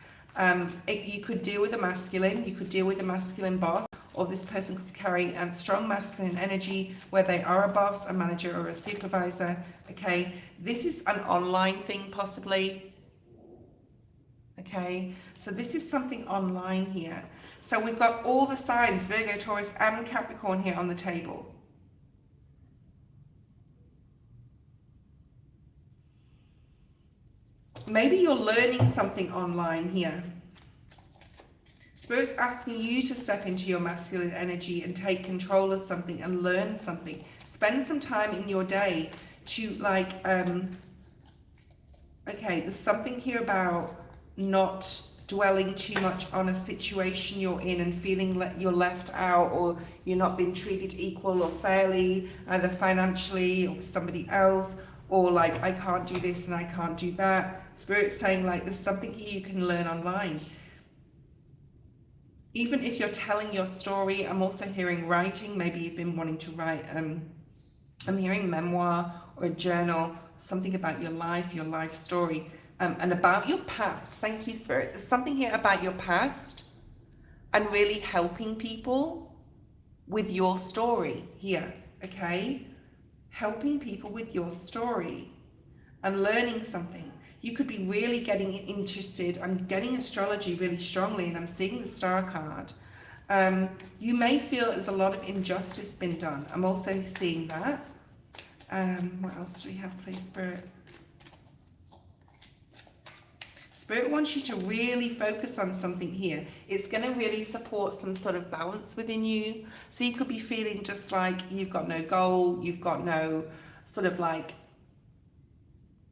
You could deal with a masculine boss, or this person could carry strong masculine energy where they are a boss, a manager, or a supervisor, okay? This is an online thing possibly, okay? So this is something online here. So we've got all the signs, Virgo, Taurus, and Capricorn here on the table. Maybe you're learning something online here. Spirit's asking you to step into your masculine energy and take control of something and learn something. Spend some time in your day to like, okay, there's something here about not dwelling too much on a situation you're in and feeling like you're left out or you're not being treated equal or fairly, either financially or with somebody else, or like, I can't do this and I can't do that. Spirit's saying like, there's something here you can learn online. Even if you're telling your story, I'm also hearing writing. Maybe you've been wanting to write, I'm hearing memoir or a journal, something about your life story, and about your past. Thank you, Spirit. There's something here about your past and really helping people with your story here, okay? Helping people with your story and learning something. You could be really getting interested. I'm getting astrology really strongly, and I'm seeing the star card. You may feel there's a lot of injustice been done. I'm also seeing that. What else do we have, please, Spirit? Spirit wants you to really focus on something here. It's going to really support some sort of balance within you. So you could be feeling just like you've got no goal, you've got no sort of like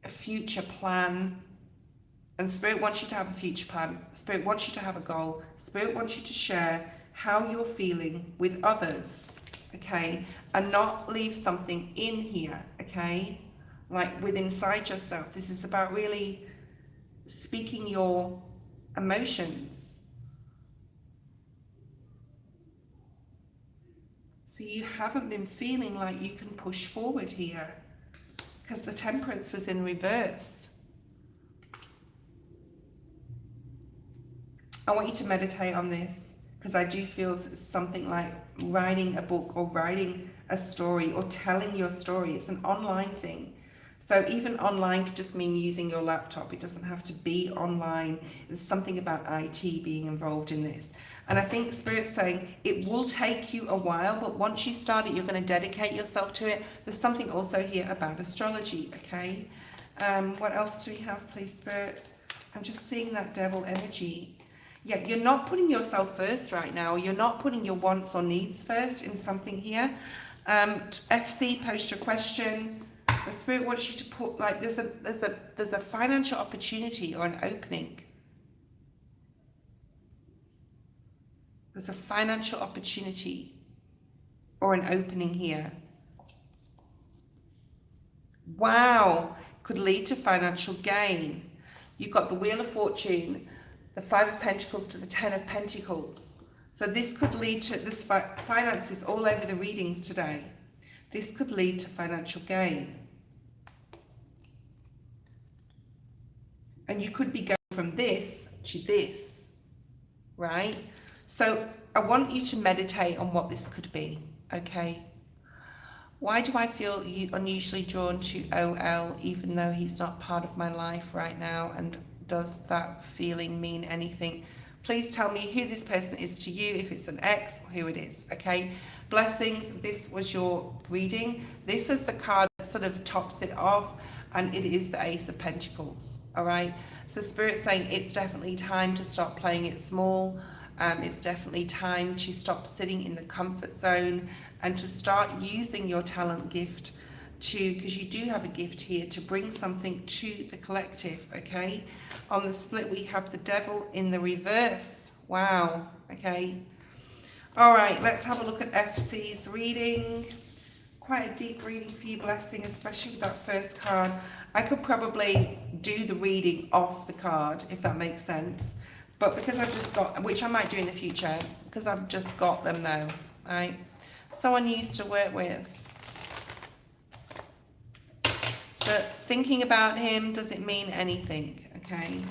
a future plan. And Spirit wants you to have a future plan. Spirit wants you to have a goal. Spirit wants you to share how you're feeling with others, okay? And not leave something in here, okay? Like within inside yourself. This is about really speaking your emotions. So you haven't been feeling like you can push forward here because the Temperance was in reverse. I want you to meditate on this because I do feel it's something like writing a book or writing a story or telling your story. It's an online thing. So even online could just mean using your laptop. It doesn't have to be online. There's something about IT being involved in this. And I think Spirit's saying it will take you a while, but once you start it, you're going to dedicate yourself to it. There's something also here about astrology, okay? What else do we have, please, Spirit? I'm just seeing that devil energy. Yeah, you're not putting yourself first right now. You're not putting your wants or needs first in something here. FC, post your question. The Spirit wants you to put like there's a financial opportunity or an opening. There's a financial opportunity or an opening here. Wow, could lead to financial gain. You've got the Wheel of Fortune, the Five of Pentacles to the Ten of Pentacles. So this could lead to this finances all over the readings today. This could lead to financial gain. And you could be going from this to this, right? So I want you to meditate on what this could be, okay? Why do I feel unusually drawn to OL even though he's not part of my life right now? And does that feeling mean anything? Please tell me who this person is to you, if it's an ex or who it is, okay? Blessings, this was your reading. This is the card that sort of tops it off, and it is the Ace of Pentacles, all right? So Spirit's saying it's definitely time to stop playing it small. It's definitely time to stop sitting in the comfort zone and to start using your talent gift to, because you do have a gift here, to bring something to the collective, okay? On the split, we have the Devil in the reverse. Wow, okay. All right, let's have a look at FC's reading. Quite a deep reading for you, Blessing, especially with that first card. I could probably do the reading off the card, if that makes sense. But because I've just got, which I might do in the future, because I've just got them now, right? Someone you used to work with. So thinking about him, does it mean anything? Okay.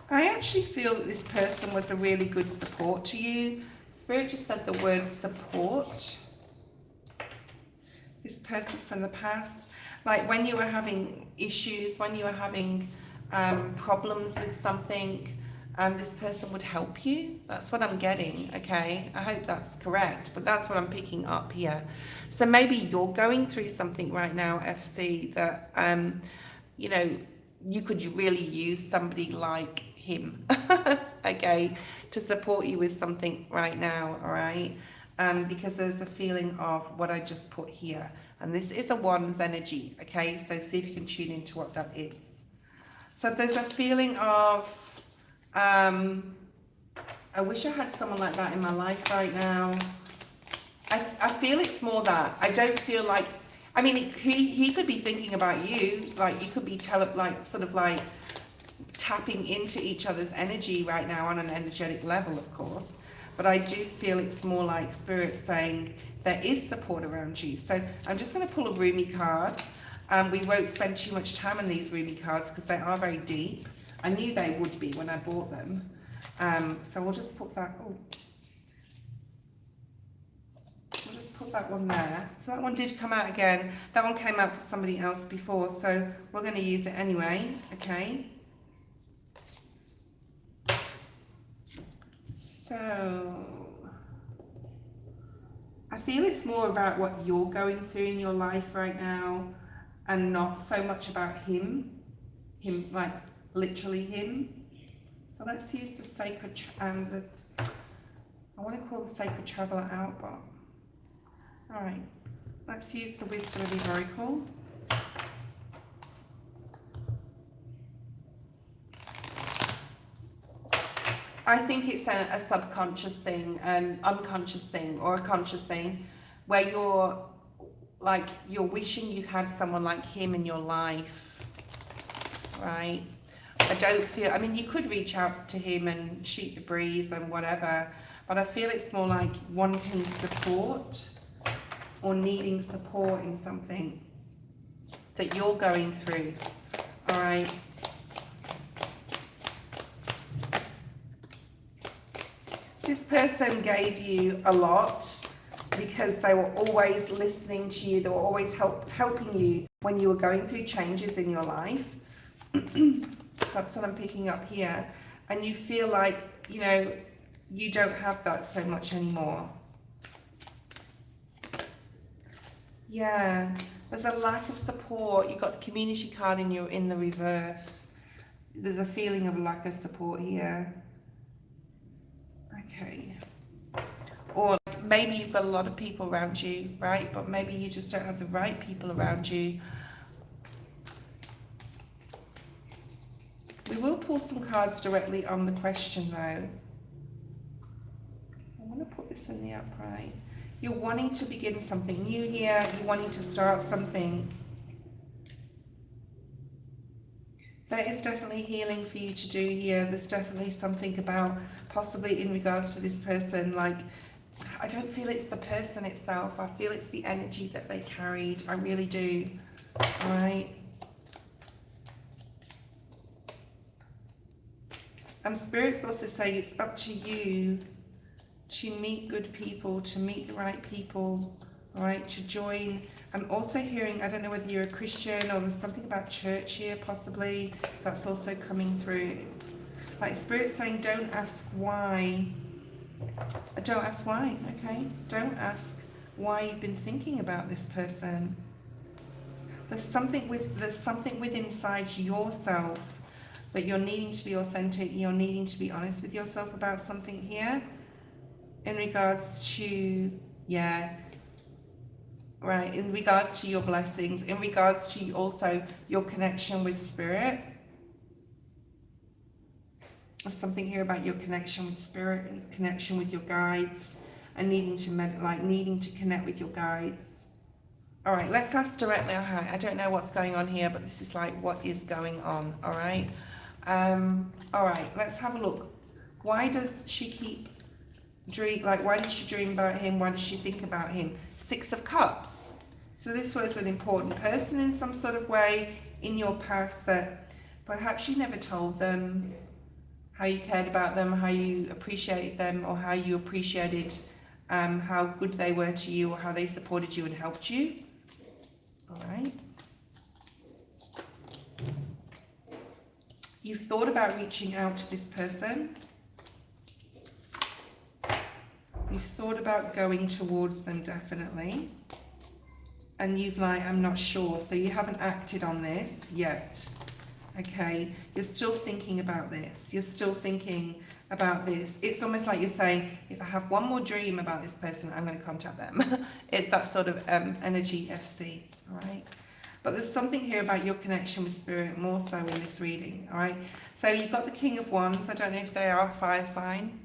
I actually feel that this person was a really good support to you. Spirit just said the word support. This person from the past. Like when you were having issues, when you were having problems with something, this person would help you. That's what I'm getting, okay? I hope that's correct, but that's what I'm picking up here. So maybe you're going through something right now, FC, that, you know, you could really use somebody like him, okay, to support you with something right now, all right? Because there's a feeling of what I just put here. And this is a wands energy, okay? So see if you can tune into what that is. So there's a feeling of, I wish I had someone like that in my life right now. I feel it's more that. I don't feel like, I mean, he could be thinking about you, like you could be sort of like tapping into each other's energy right now on an energetic level, of course. But I do feel it's more like spirit saying there is support around you. So I'm just going to pull a Rumi card. We won't spend too much time on these Rumi cards because they are very deep. I knew they would be when I bought them. So we'll just put that, we'll just put that one there. So that one did come out again. That one came out for somebody else before, so we're going to use it anyway, okay? So, I feel it's more about what you're going through in your life right now and not so much about him, like literally him. So let's use the sacred, I want to call the sacred traveler out, but all right, let's use the wisdom of the oracle. I think it's a subconscious thing, an unconscious thing, or a conscious thing, where you're wishing you had someone like him in your life, right? I don't feel, I mean, you could reach out to him and shoot the breeze and whatever, but I feel it's more like wanting support or needing support in something that you're going through, all right? This person gave you a lot because they were always listening to you. They were always helping you when you were going through changes in your life. That's what I'm picking up here. And you feel like, you know, you don't have that so much anymore. Yeah, there's a lack of support. You've got the community card in the reverse. There's a feeling of lack of support here. Okay. Or maybe you've got a lot of people around you, right? But maybe you just don't have the right people around you. We will pull some cards directly on the question, though. I want to put this in the upright. You're wanting to begin something new here. You're wanting to start something. There is definitely healing for you to do here. There's definitely something about, possibly in regards to this person, like, I don't feel it's the person itself. I feel it's the energy that they carried. I really do. All right. Spirit's also saying it's up to you to meet good people, to meet the right people, all right, to join. I'm also hearing, I don't know whether you're a Christian or there's something about church here, possibly, that's also coming through. Like Spirit's saying, don't ask why. Don't ask why, okay? Don't ask why you've been thinking about this person. There's something with inside yourself that you're needing to be authentic, you're needing to be honest with yourself about something here in regards to, yeah, right, in regards to your blessings, in regards to also your connection with Spirit. There's something here about your connection with Spirit and connection with your guides and needing to connect with your guides. All right, let's ask directly. I don't know what's going on here, but this is like what is going on, all right? All right, let's have a look. Why does she keep why did she dream about him? Why does she think about him? 6 of Cups. So this was an important person in some sort of way in your past that perhaps you never told them how you cared about them, how you appreciated them, or how you appreciated how good they were to you, or how they supported you and helped you. All right. You've thought about reaching out to this person. You've thought about going towards them, definitely. And you've I'm not sure. So you haven't acted on this yet. okay? You're still thinking about this. You're still thinking about this. It's almost like you're saying, if I have one more dream about this person, I'm going to contact them. It's that sort of energy, FC, all right? But there's something here about your connection with spirit, more so in this reading, all right? So you've got the King of Wands. I don't know if they are a fire sign,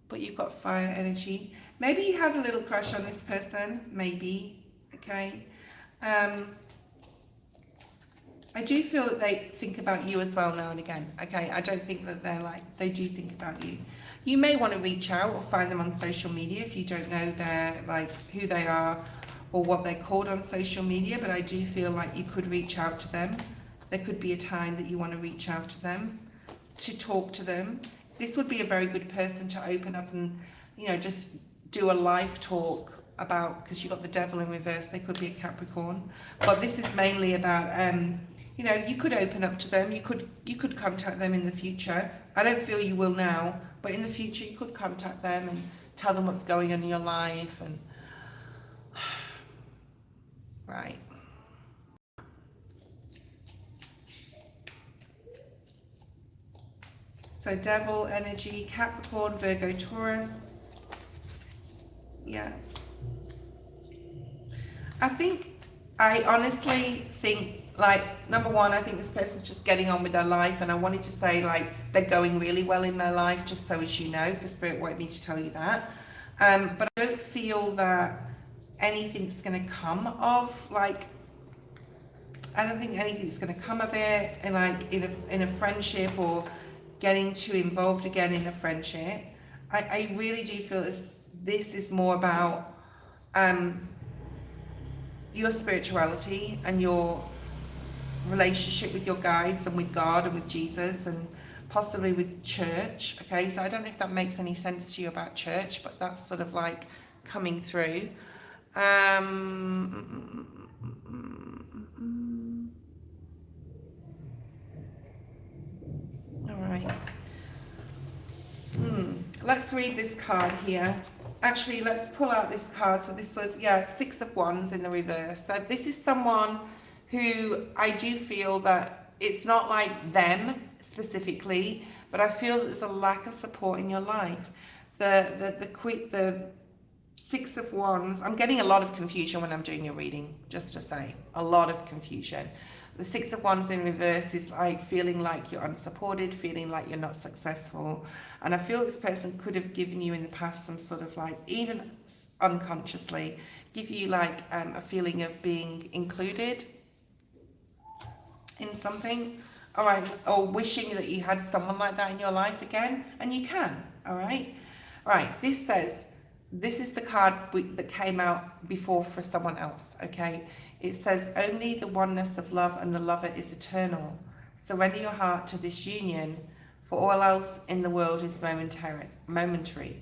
but you've got fire energy. Maybe you had a little crush on this person, maybe, okay? I do feel that they think about you as well now and again, okay? I don't think that they're like, they do think about you. You may want to reach out or find them on social media if you don't know their, like, who they are or what they're called on social media, but I do feel like you could reach out to them. There could be a time that you want to reach out to them, to talk to them. This would be a very good person to open up and, you know, just do a live talk about, because you've got the devil in reverse. They could be a Capricorn, but this is mainly about, you know, you could open up to them. You could contact them in the future. I don't feel you will now, but in the future you could contact them and tell them what's going on in your life. And right. So devil energy, Capricorn, Virgo, Taurus. Yeah. I honestly think, like, number one, I think this person's just getting on with their life, and I wanted to say, like, they're going really well in their life, just so as you know, because Spirit wanted me to tell you that. But I don't feel that anything's going to come of, like, I don't think anything's going to come of it, and like in a friendship or getting too involved again in a friendship. I really do feel this is more about your spirituality and your relationship with your guides and with God and with Jesus and possibly with church. Okay, so I don't know if that makes any sense to you about church, but that's sort of like coming through. All right. Let's read this card here. Actually, let's pull out this card. So this was, yeah, Six of Wands in the reverse. So this is someone who I do feel that it's not like them specifically, but I feel that there's a lack of support in your life. The Six of Wands, I'm getting a lot of confusion when I'm doing your reading, just to say, a lot of confusion. The Six of Wands in reverse is like feeling like you're unsupported, feeling like you're not successful. And I feel this person could have given you in the past some sort of like, even unconsciously, give you like a feeling of being included in something. All right, or wishing that you had someone like that in your life again, and you can. All right. This says, this is the card that came out before for someone else. Okay. It says, only the oneness of love and the lover is eternal. Surrender your heart to this union, for all else in the world is momentary.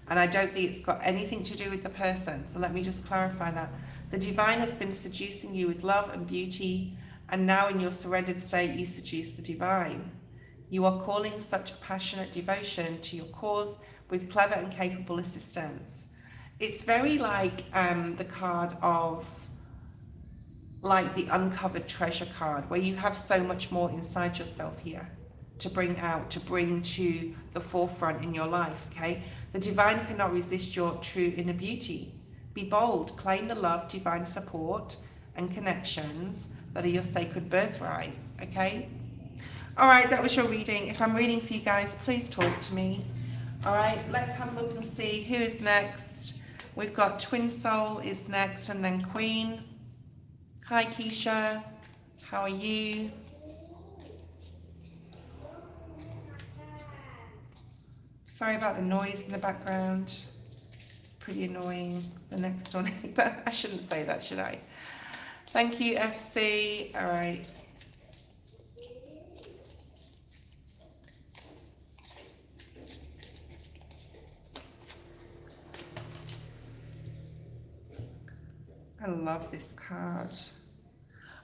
And I don't think it's got anything to do with the person. So let me just clarify that. The divine has been seducing you with love and beauty, and now in your surrendered state, you seduce the divine. You are calling such passionate devotion to your cause with clever and capable assistance. It's very like the card of, like the uncovered treasure card, where you have so much more inside yourself here to bring out, to bring to the forefront in your life, okay? The divine cannot resist your true inner beauty. Be bold, claim the love, divine support, and connections that are your sacred birthright, okay? All right, that was your reading. If I'm reading for you guys, please talk to me. All right, let's have a look and see who is next. We've got Twin Soul is next, and then Queen. Hi Keisha, how are you? Sorry about the noise in the background. It's pretty annoying, the next door neighbour. I shouldn't say that, should I? Thank you, FC. All right. I love this card.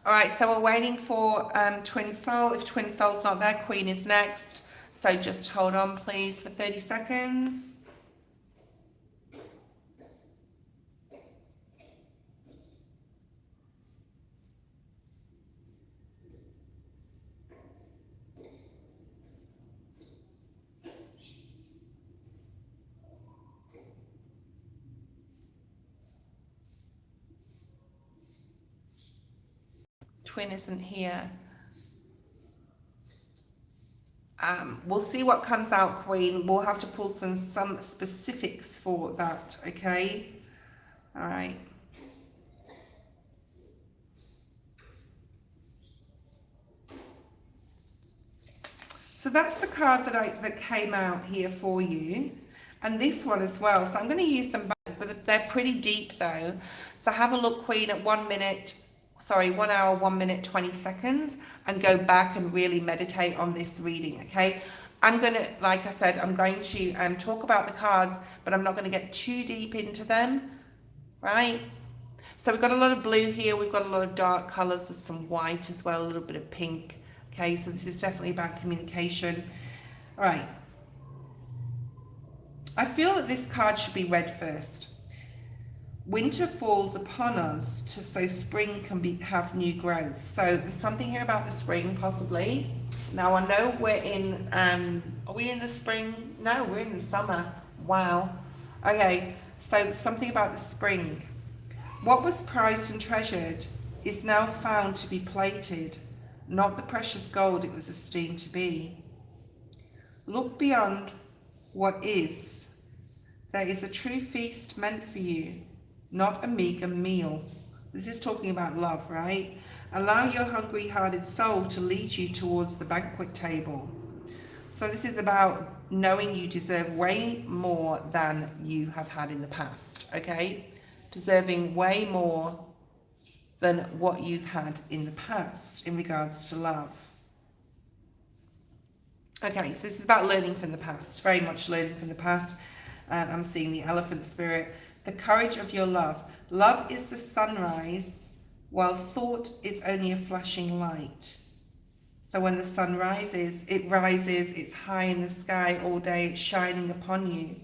All right, so we're waiting for Twin Soul. If Twin Soul's not there, Queen is next. So just hold on, please, for 30 seconds. twin isn't here. We'll see what comes out, Queen. We'll have to pull some specifics for that, okay? All right. So that's the card that came out here for you, and this one as well. So I'm going to use them both, but they're pretty deep though. So have a look, Queen, at 1 hour, 1 minute, 20 seconds, and go back and really meditate on this reading, okay? I'm going to, like I said, I'm going to talk about the cards, but I'm not going to get too deep into them, right? So we've got a lot of blue here, we've got a lot of dark colours, there's some white as well, a little bit of pink. Okay, so this is definitely about communication. All right. I feel that this card should be read first. Winter falls upon us, so spring can have new growth. So there's something here about the spring, possibly. Now I know we're in, are we in the spring? No, we're in the summer. Wow. Okay, so something about the spring. What was prized and treasured is now found to be plated. Not the precious gold it was esteemed to be. Look beyond what is. There is a true feast meant for you, not a meager meal. This is talking about love, right? Allow your hungry-hearted soul to lead you towards the banquet table. So this is about knowing you deserve way more than you have had in the past, okay? Deserving way more than what you've had in the past in regards to love. Okay, so this is about learning from the past, very much learning from the past. I'm seeing the elephant spirit. The courage of your love. Love is the sunrise, while thought is only a flashing light. So when the sun rises, it's high in the sky all day, it's shining upon you.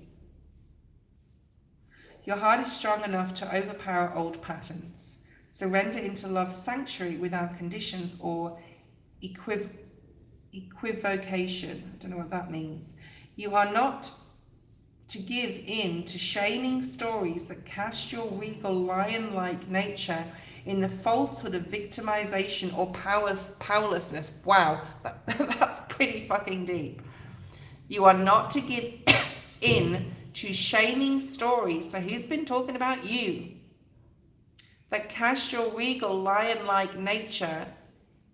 Your heart is strong enough to overpower old patterns. Surrender into love's sanctuary without conditions or equivocation. I don't know what that means. You are not to give in to shaming stories that cast your regal lion-like nature in the falsehood of victimization or powerlessness. Wow, that's pretty fucking deep. You are not to give in to shaming stories. So who's been talking about you? That cast your regal lion-like nature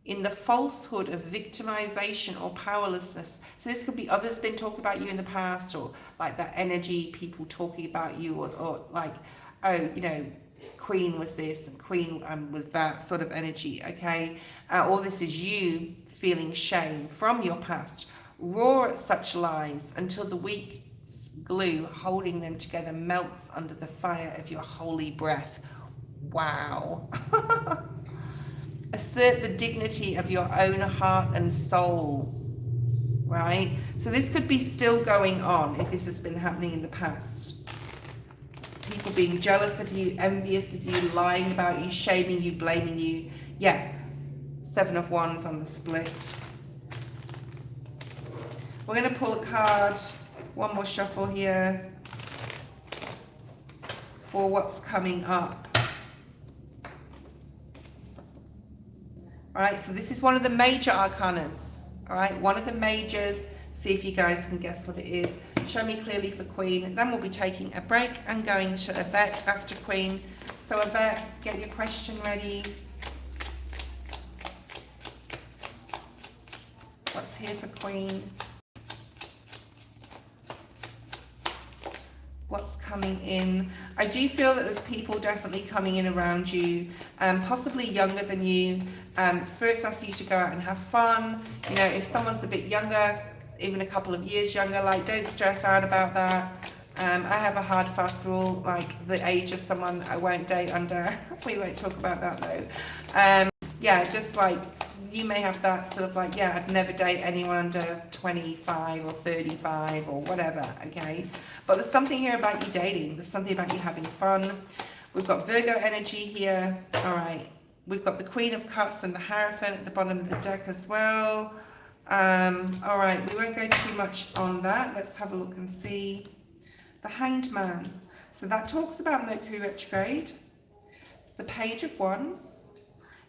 in the falsehood of victimization or powerlessness. So this could be others been talking about you in the past, or like that energy, people talking about you, or like, oh, you know, Queen was this and Queen was that sort of energy, okay? All this is you feeling shame from your past. Roar at such lies until the weak glue holding them together melts under the fire of your holy breath. Wow. Assert the dignity of your own heart and soul, right? So this could be still going on if this has been happening in the past. People being jealous of you, envious of you, lying about you, shaming you, blaming you. Yeah, 7 of Wands on the split. We're going to pull a card, one more shuffle here, for what's coming up. All right, so this is one of the major arcanas. All right, one of the majors. See if you guys can guess what it is. Show me clearly for Queen. Then we'll be taking a break and going to Yvette after Queen. So Yvette, get your question ready. What's here for Queen? What's coming in? I do feel that there's people definitely coming in around you, possibly younger than you. Spirits ask you to go out and have fun. You know, if someone's a bit younger, even a couple of years younger, like, don't stress out about that. I have a hard fast rule, like the age of someone I won't date under. We won't talk about that though. Yeah, just like, you may have that sort of like, yeah, I'd never date anyone under 25 or 35 or whatever, okay? But there's something here about you dating. There's something about you having fun. We've got Virgo energy here. All right. We've got the Queen of Cups and the Hierophant at the bottom of the deck as well. All right. We won't go too much on that. Let's have a look and see. The Hanged Man. So that talks about Mercury retrograde. The Page of Wands.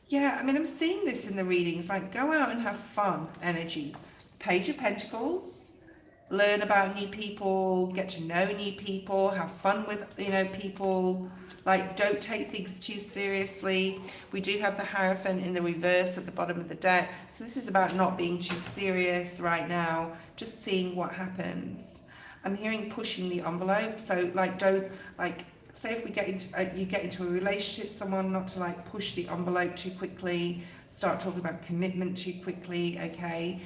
Yeah, I mean, I'm seeing this in the readings, like go out and have fun energy. Page of Pentacles, learn about new people, get to know new people, have fun with, you know, people. Like, don't take things too seriously. We do have the Hierophant in the reverse at the bottom of the deck. So this is about not being too serious right now, just seeing what happens. I'm hearing pushing the envelope. So like, don't, like, say if we get into, you get into a relationship with someone, not to like push the envelope too quickly, start talking about commitment too quickly, okay?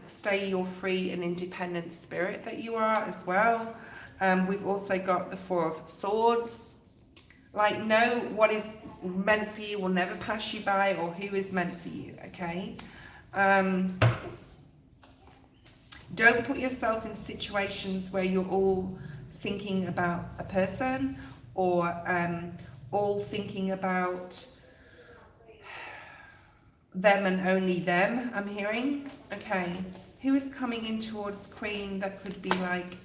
Stay your free and independent spirit that you are as well. We've also got the Four of Swords. Like, know what is meant for you will never pass you by, or who is meant for you, okay? Don't put yourself in situations where you're all thinking about a person, or all thinking about them and only them, I'm hearing. Okay, who is coming in towards Queen that could be like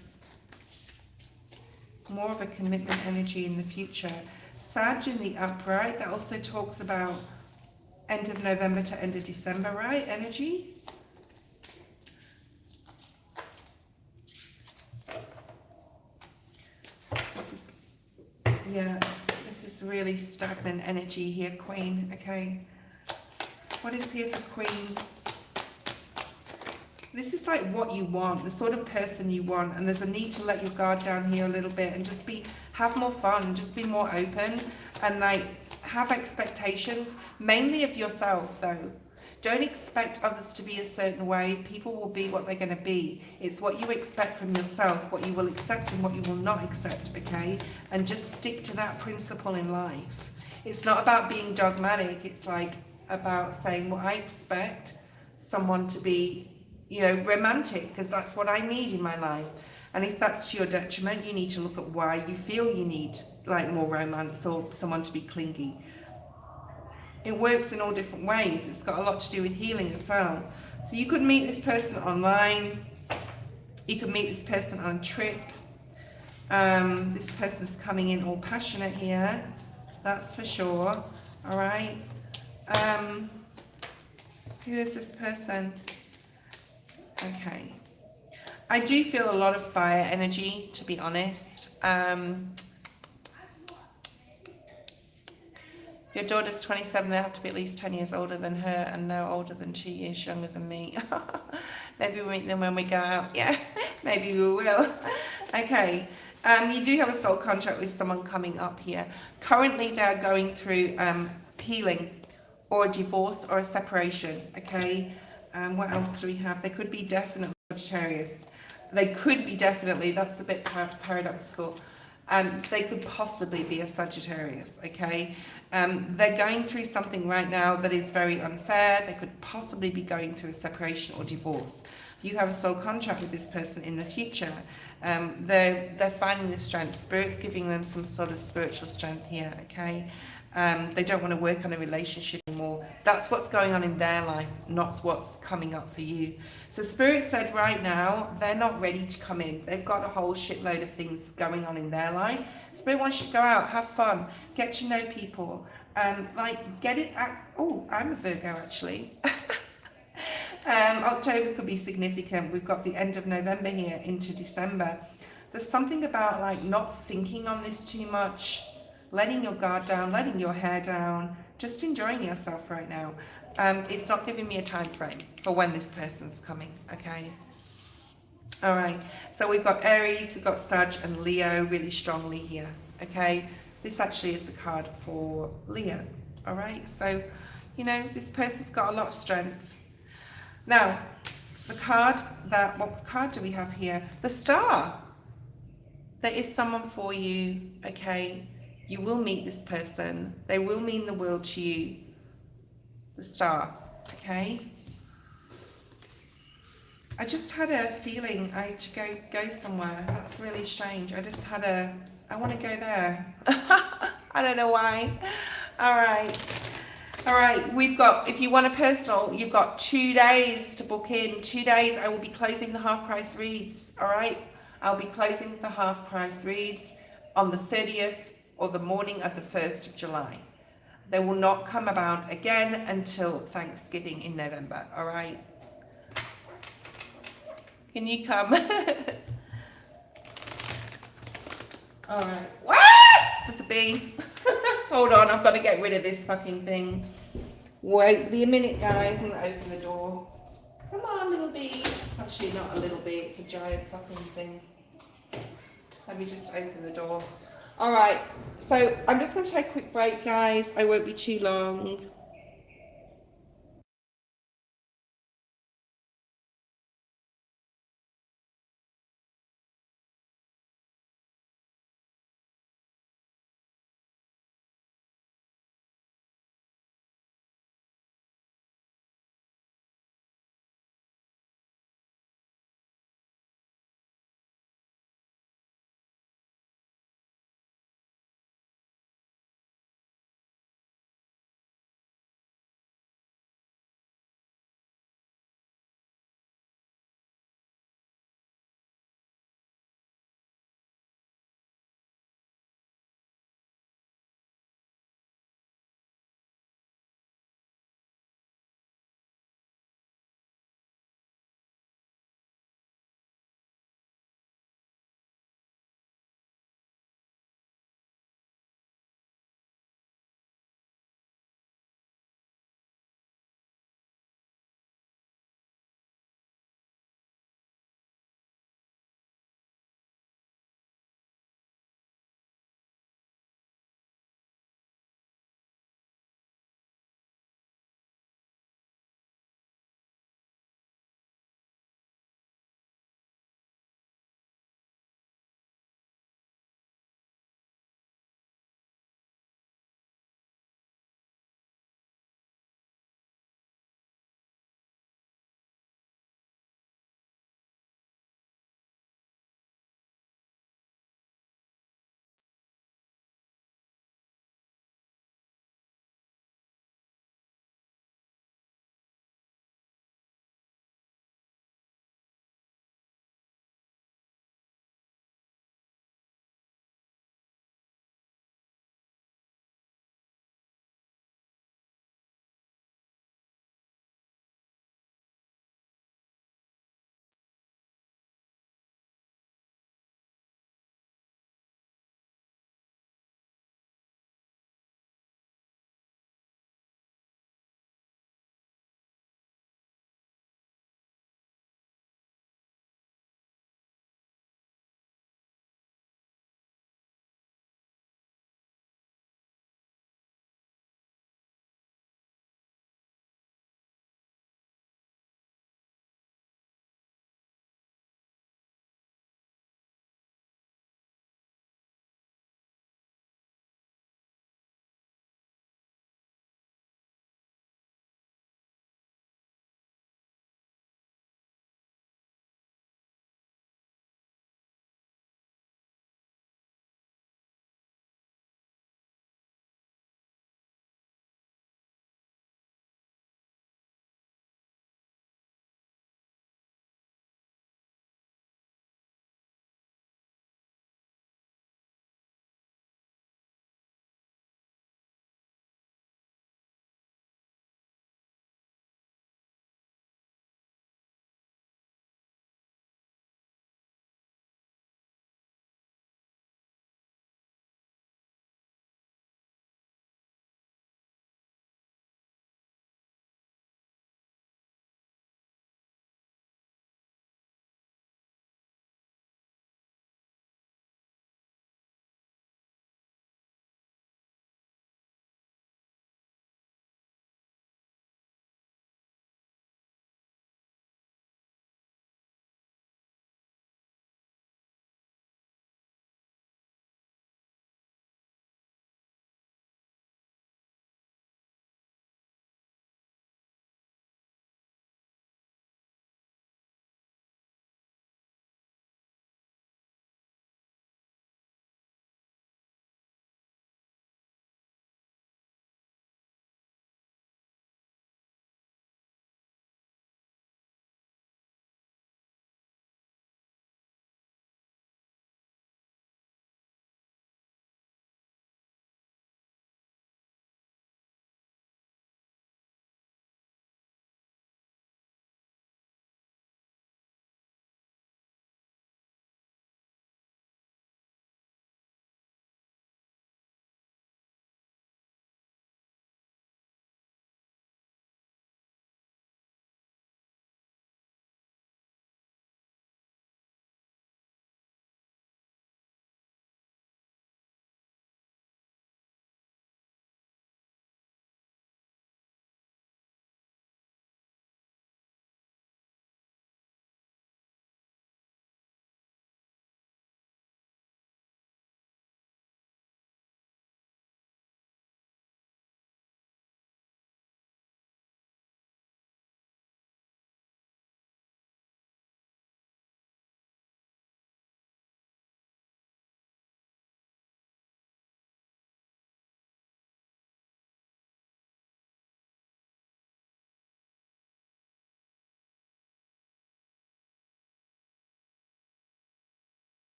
more of a commitment energy in the future? Sag in the upright, that also talks about end of November to end of December, right? Energy. This is, yeah, this is really stagnant energy here, Queen, okay? What is here for Queen? This is like what you want, the sort of person you want, and there's a need to let your guard down here a little bit and just have more fun, just be more open, and like have expectations, mainly of yourself though. Don't expect others to be a certain way. People will be what they're going to be. It's what you expect from yourself, what you will accept and what you will not accept, okay? And just stick to that principle in life. It's not about being dogmatic, it's like about saying, well, I expect someone to be, you know, romantic, because that's what I need in my life. And if that's to your detriment, you need to look at why you feel you need like more romance or someone to be clingy. It works in all different ways. It's got a lot to do with healing as well. So you could meet this person online. You could meet this person on a trip. This person's coming in all passionate here. That's for sure. All right. Who is this person? Okay. I do feel a lot of fire energy, to be honest. Your daughter's 27, they have to be at least 10 years older than her and no older than 2 years younger than me. Maybe we'll meet them when we go out. Yeah, maybe we will. Okay. You do have a soul contract with someone coming up here. Currently, they're going through healing or a divorce or a separation, okay? What else do we have? They could be definitely Sagittarius. They could be definitely, that's a bit paradoxical. They could possibly be a Sagittarius, okay? They're going through something right now that is very unfair. They could possibly be going through a separation or divorce. You have a soul contract with this person in the future. They're finding the strength. Spirit's giving them some sort of spiritual strength here, okay? They don't want to work on a relationship anymore. That's what's going on in their life, not what's coming up for you. So Spirit said right now, they're not ready to come in. They've got a whole shitload of things going on in their life. Spirit wants you to go out, have fun, get to know people, like get it at, oh, I'm a Virgo actually. October could be significant. We've got the end of November here into December. There's something about like not thinking on this too much, letting your guard down, letting your hair down, just enjoying yourself right now. It's not giving me a time frame for when this person's coming, okay? All right, so we've got Aries, we've got Sag and Leo really strongly here, okay? This actually is the card for Leo, all right? So, you know, this person's got a lot of strength. Now, the card that, what card do we have here? The Star. There is someone for you, okay? You will meet this person. They will mean the world to you. The Star, okay? I just had a feeling I had to go somewhere. That's really strange. I just had I want to go there. I don't know why. All right, we've got, if you want a personal, you've got 2 days to book in. 2 days, I will be closing the half price reads, all right? I'll be closing the half price reads on the 30th or the morning of the 1st of July. They will not come about again until Thanksgiving in November, all right? Can you come? All right. What? There's a bee. Hold on, I've got to get rid of this fucking thing. Wait, be a minute, guys. I'm gonna open the door. Come on, little bee. It's actually not a little bee. It's a giant fucking thing. Let me just open the door. All right. So I'm just gonna take a quick break, guys. I won't be too long.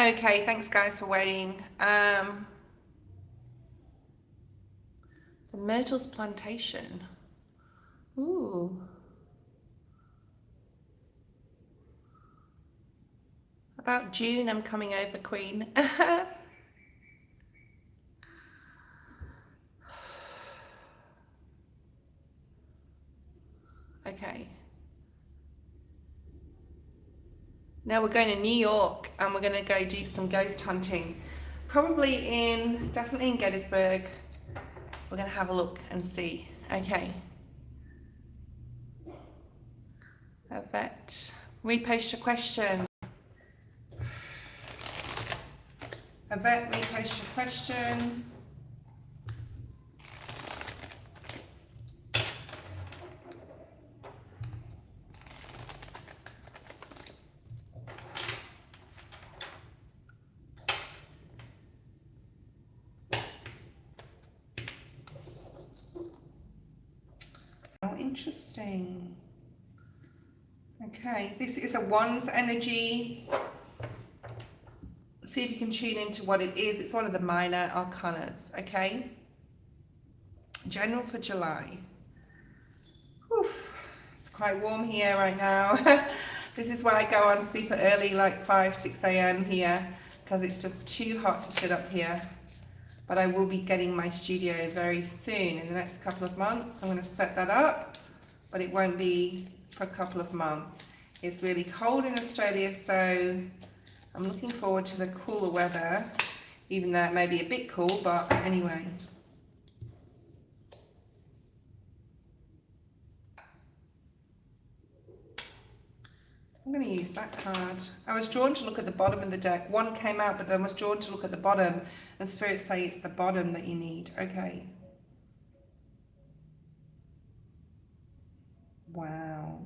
Okay, thanks guys for waiting. The Myrtle's Plantation. Ooh. About June, I'm coming over, Queen. Okay. Now we're going to New York and we're going to go do some ghost hunting. Definitely in Gettysburg. We're going to have a look and see. Okay. Yvette, repost your question. Yvette, repost your question. Oh, interesting. Okay, this is a Wands energy. See if you can tune into what it is. It's one of the minor arcanas, okay? General for July. Whew. It's quite warm here right now. This is why I go on super early, like 5, 6 a.m. here, because it's just too hot to sit up here. But I will be getting my studio very soon, in the next couple of months. I'm going to set that up, but it won't be for a couple of months. It's really cold in Australia, so I'm looking forward to the cooler weather, even though it may be a bit cool, but anyway. I'm going to use that card. I was drawn to look at the bottom of the deck. One came out, but then I was drawn to look at the bottom, and Spirit say it's the bottom that you need. Okay. Wow.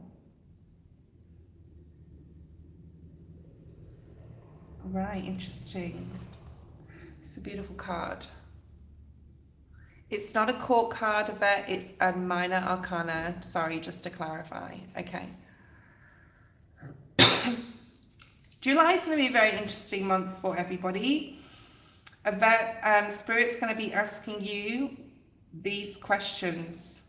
Right, interesting. It's a beautiful card. It's not a court card, Yvette, it's a minor arcana. Sorry, just to clarify. Okay. July is going to be a very interesting month for everybody. Yvette, Spirit's going to be asking you these questions.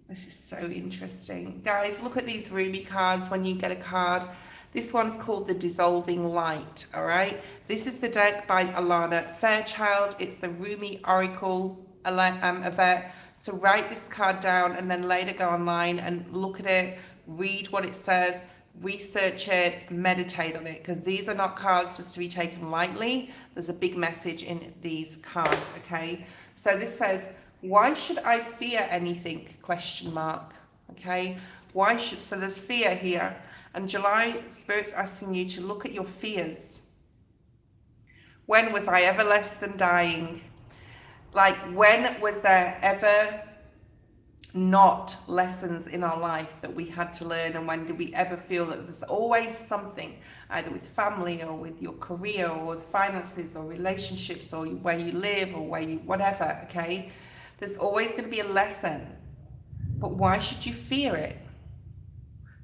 This is so interesting. Guys, look at these Ruby cards when you get a card. This one's called the Dissolving Light, all right? This is the deck by Alana Fairchild. It's the Rumi Oracle, Yvette. So write this card down and then later go online and look at it, read what it says, research it, meditate on it, because these are not cards just to be taken lightly. There's a big message in these cards, okay? So this says, why should I fear anything? Question mark. Okay, so there's fear here, and July Spirit's asking you to look at your fears. When was I ever less than dying? Like, when was there ever not lessons in our life that we had to learn, and when did we ever feel that there's always something, either with family or with your career or with finances or relationships or where you live or where you whatever, okay? There's always going to be a lesson, but why should you fear it?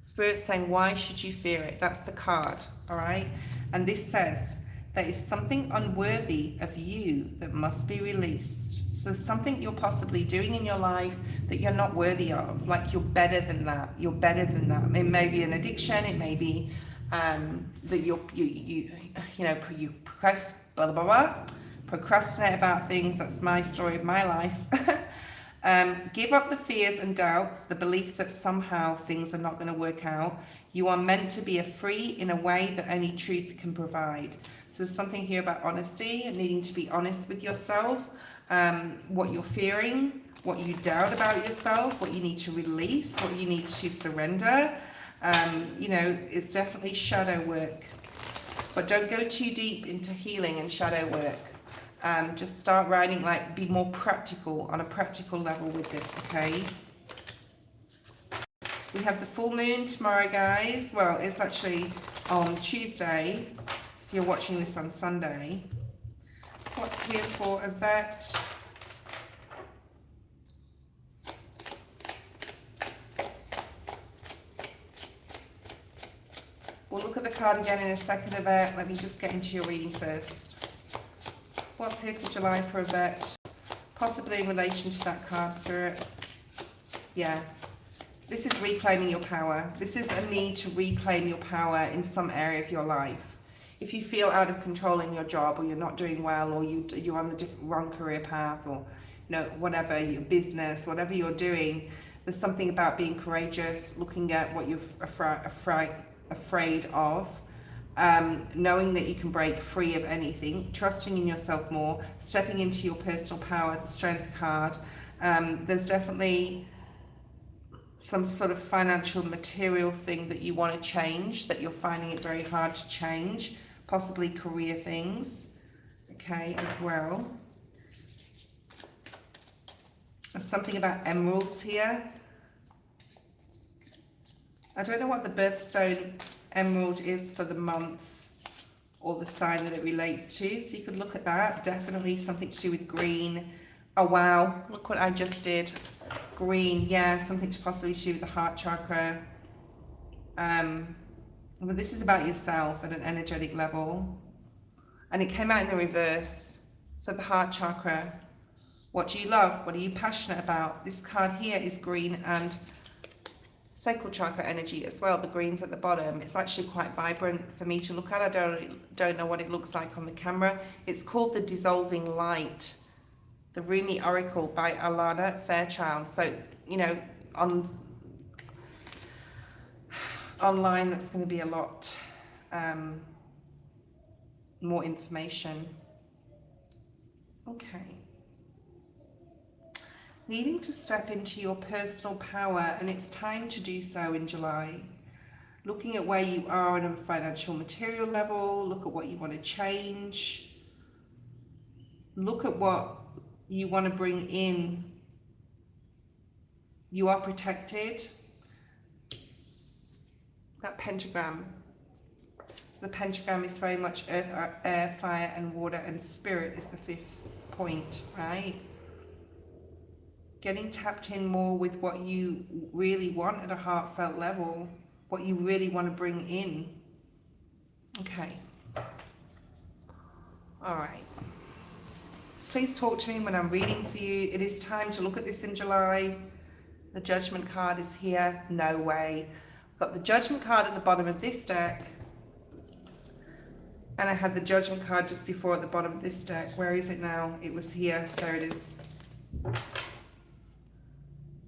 Spirit's saying, why should you fear it? That's the card, all right? And this says, there is something unworthy of you that must be released. So something you're possibly doing in your life that you're not worthy of, like you're better than that. You're better than that. It may be an addiction. It may be that you procrastinate about things. That's my story of my life. Give up the fears and doubts, the belief that somehow things are not going to work out. You are meant to be free in a way that only truth can provide. So there's something here about honesty and needing to be honest with yourself, what you're fearing, what you doubt about yourself, what you need to release, what you need to surrender. It's definitely shadow work, but don't go too deep into healing and shadow work. Just start writing, like, be more practical, on a practical level with this, okay? We have the full moon tomorrow, guys. Well, it's actually on Tuesday. If you're watching this on Sunday. What's here for Yvette? We'll look at the card again in a second, Yvette. Let me just get into your reading first. What's here for July for Yvette? Possibly in relation to that card, Spirit. Yeah. This is reclaiming your power. This is a need to reclaim your power in some area of your life. If you feel out of control in your job, or you're not doing well, or you're on the wrong career path, or whatever, your business, whatever you're doing, there's something about being courageous, looking at what you're afraid of, knowing that you can break free of anything, trusting in yourself more, stepping into your personal power, the Strength card. There's definitely some sort of financial material thing that you want to change, that you're finding it very hard to change, possibly career things, okay, as well. There's something about emeralds here. I don't know what the birthstone emerald is for the month or the sign that it relates to, so you could look at that. Definitely something to do with green. Oh wow, look what I just did. Green, yeah, something to possibly do with the heart chakra. But this is about yourself at an energetic level. And it came out in the reverse. So the heart chakra. What do you love? What are you passionate about? This card here is green and sacral chakra energy as well. The green's at the bottom. It's actually quite vibrant for me to look at. I don't know what it looks like on the camera. It's called The Dissolving Light. The Rumi Oracle by Alana Fairchild. So, online that's going to be a lot more information. Okay. Needing to step into your personal power, and it's time to do so in July. Looking at where you are on a financial material level, look at what you want to change. Look at what you want to bring in. You are protected. That pentagram. So the pentagram is very much earth, air, fire, and water, and spirit is the 5th point, right? Getting tapped in more with what you really want at a heartfelt level, what you really want to bring in. Okay. All right. Please talk to me when I'm reading for you. It is time to look at this in July. The Judgment card is here. No way. I've got the Judgment card at the bottom of this deck. And I had the Judgment card just before at the bottom of this deck. Where is it now? It was here. There it is.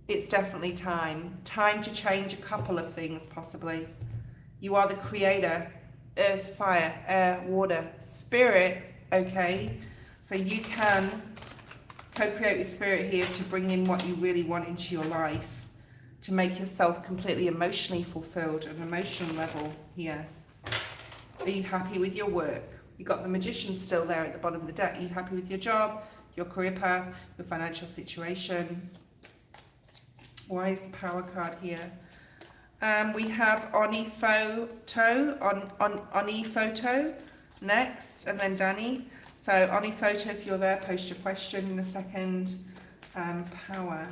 It's definitely time. Time to change a couple of things, possibly. You are the creator. Earth, fire, air, water, spirit. Okay. So you can co-create with spirit here to bring in what you really want into your life. To make yourself completely emotionally fulfilled at an emotional level here. Are you happy with your work? You've got the Magician still there at the bottom of the deck. Are you happy with your job, your career path, your financial situation? Why is the Power card here? We have Oni Photo next, and then Danny. So Oni Photo, if you're there, post your question in a second. Power.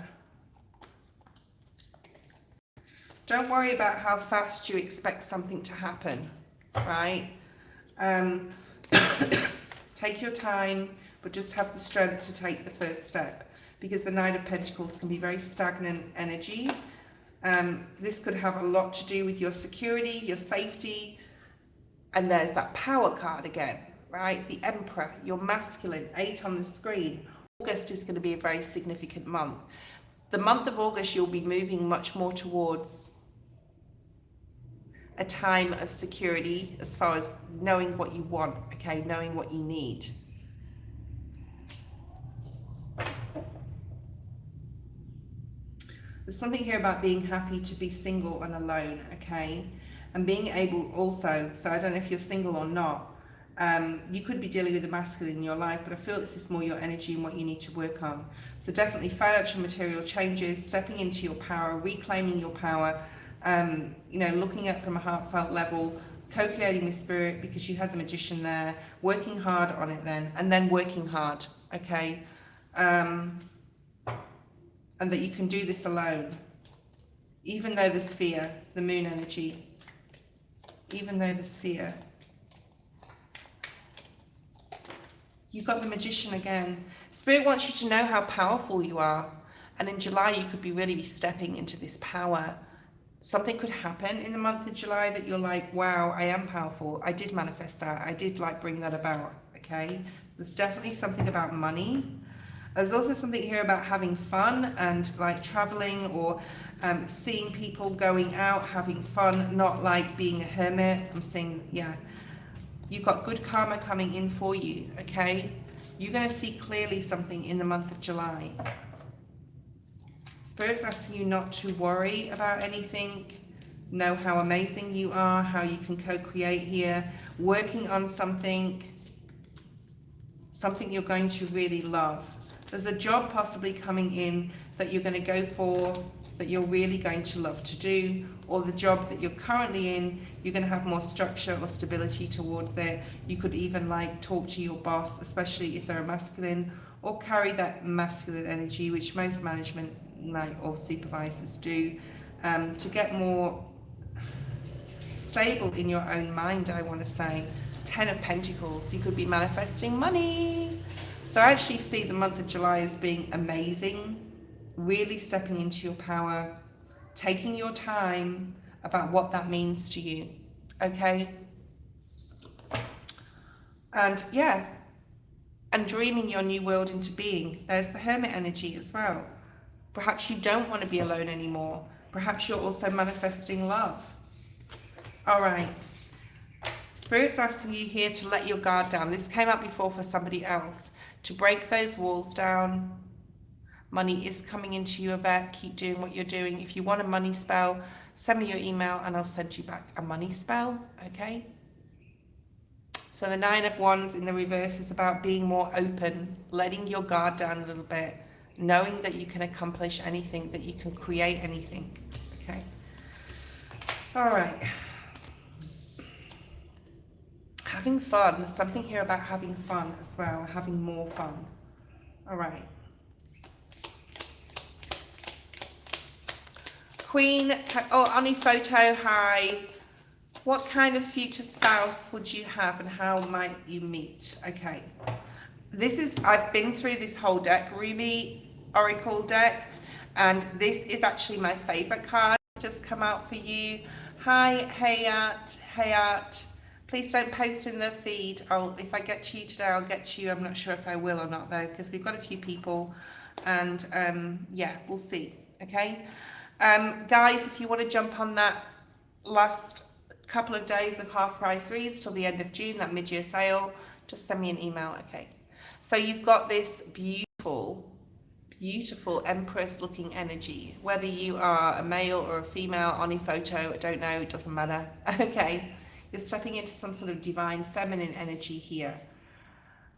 Don't worry about how fast you expect something to happen, right? Take your time, but just have the strength to take the first step. Because the Knight of Pentacles can be very stagnant energy. This could have a lot to do with your security, your safety. And there's that Power card again, right? The Emperor, your masculine, 8 on the screen. August is going to be a very significant month. The month of August, you'll be moving much more towards a time of security as far as knowing what you want, okay? Knowing what you need. There's something here about being happy to be single and alone, okay? And being able also, so I don't know if you're single or not, you could be dealing with a masculine in your life, but I feel this is more your energy and what you need to work on. So definitely financial material changes, stepping into your power, reclaiming your power, looking at from a heartfelt level, co-creating with spirit because you had the Magician there, working hard on it then, and then working hard, okay? And that you can do this alone, even though there's fear, the Moon energy. even though the Sphere. You've got the Magician again. Spirit wants you to know how powerful you are. And in July, you could be really stepping into this power. Something could happen in the month of July that you're like, wow, I am powerful. I did manifest that. I did like bring that about, okay? There's definitely something about money. There's also something here about having fun and like traveling or seeing people going out, having fun, not like being a hermit. I'm saying, yeah, you've got good karma coming in for you, okay? You're going to see clearly something in the month of July. Spirit's asking you not to worry about anything. Know how amazing you are, how you can co-create here, working on something you're going to really love. There's a job possibly coming in that you're going to go for, that you're really going to love to do, or the job that you're currently in, you're going to have more structure or stability towards it. You could even like talk to your boss, especially if they're a masculine, or carry that masculine energy, which most management or supervisors do, to get more stable in your own mind, I want to say. 10 of Pentacles, you could be manifesting money. So I actually see the month of July as being amazing, really stepping into your power, taking your time about what that means to you, okay? And yeah, and dreaming your new world into being. There's the Hermit energy as well. Perhaps you don't want to be alone anymore. Perhaps you're also manifesting love. All right. Spirit's asking you here to let your guard down. This came up before for somebody else. To break those walls down. Money is coming into you, Yvette. Keep doing what you're doing. If you want a money spell, send me your email and I'll send you back a money spell, okay? So the 9 of Wands in the reverse is about being more open, letting your guard down a little bit, knowing that you can accomplish anything, that you can create anything, okay? All right. Having fun. There's something here about having fun as well, having more fun. All right. Queen, oh, Ani Photo, hi. What kind of future spouse would you have and how might you meet? Okay. This is, I've been through this whole deck, Ruby Oracle deck, and this is actually my favorite card. Just come out for you. Hi, Hayat. Please don't post in the feed. If I get to you today, I'll get to you. I'm not sure if I will or not though, because we've got a few people, and yeah, we'll see. Okay, guys, if you want to jump on that last couple of days of half price reads till the end of June, that mid-year sale, just send me an email. Okay, so you've got this beautiful Empress looking energy, whether you are a male or a female. Ani Photo, I don't know, it doesn't matter. Okay, you're stepping into some sort of divine feminine energy here.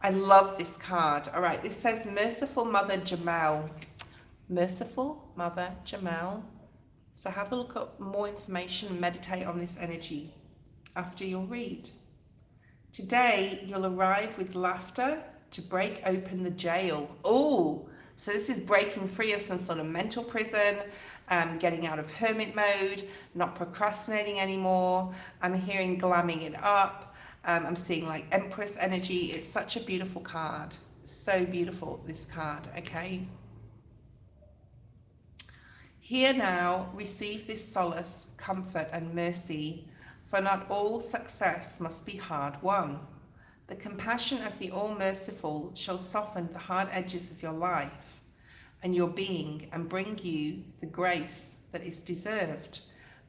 I love this card. All right, this says Merciful Mother Jamal. Merciful Mother Jamal. So have a look at more information, meditate on this energy after your read. Today, you'll arrive with laughter to break open the jail. Oh, so this is breaking free of some sort of mental prison, getting out of hermit mode, not procrastinating anymore. I'm hearing glamming it up. I'm seeing like Empress energy. It's such a beautiful card. So beautiful, this card, okay? Here now, receive this solace, comfort and mercy, for not all success must be hard won. The compassion of the All-Merciful shall soften the hard edges of your life and your being and bring you the grace that is deserved.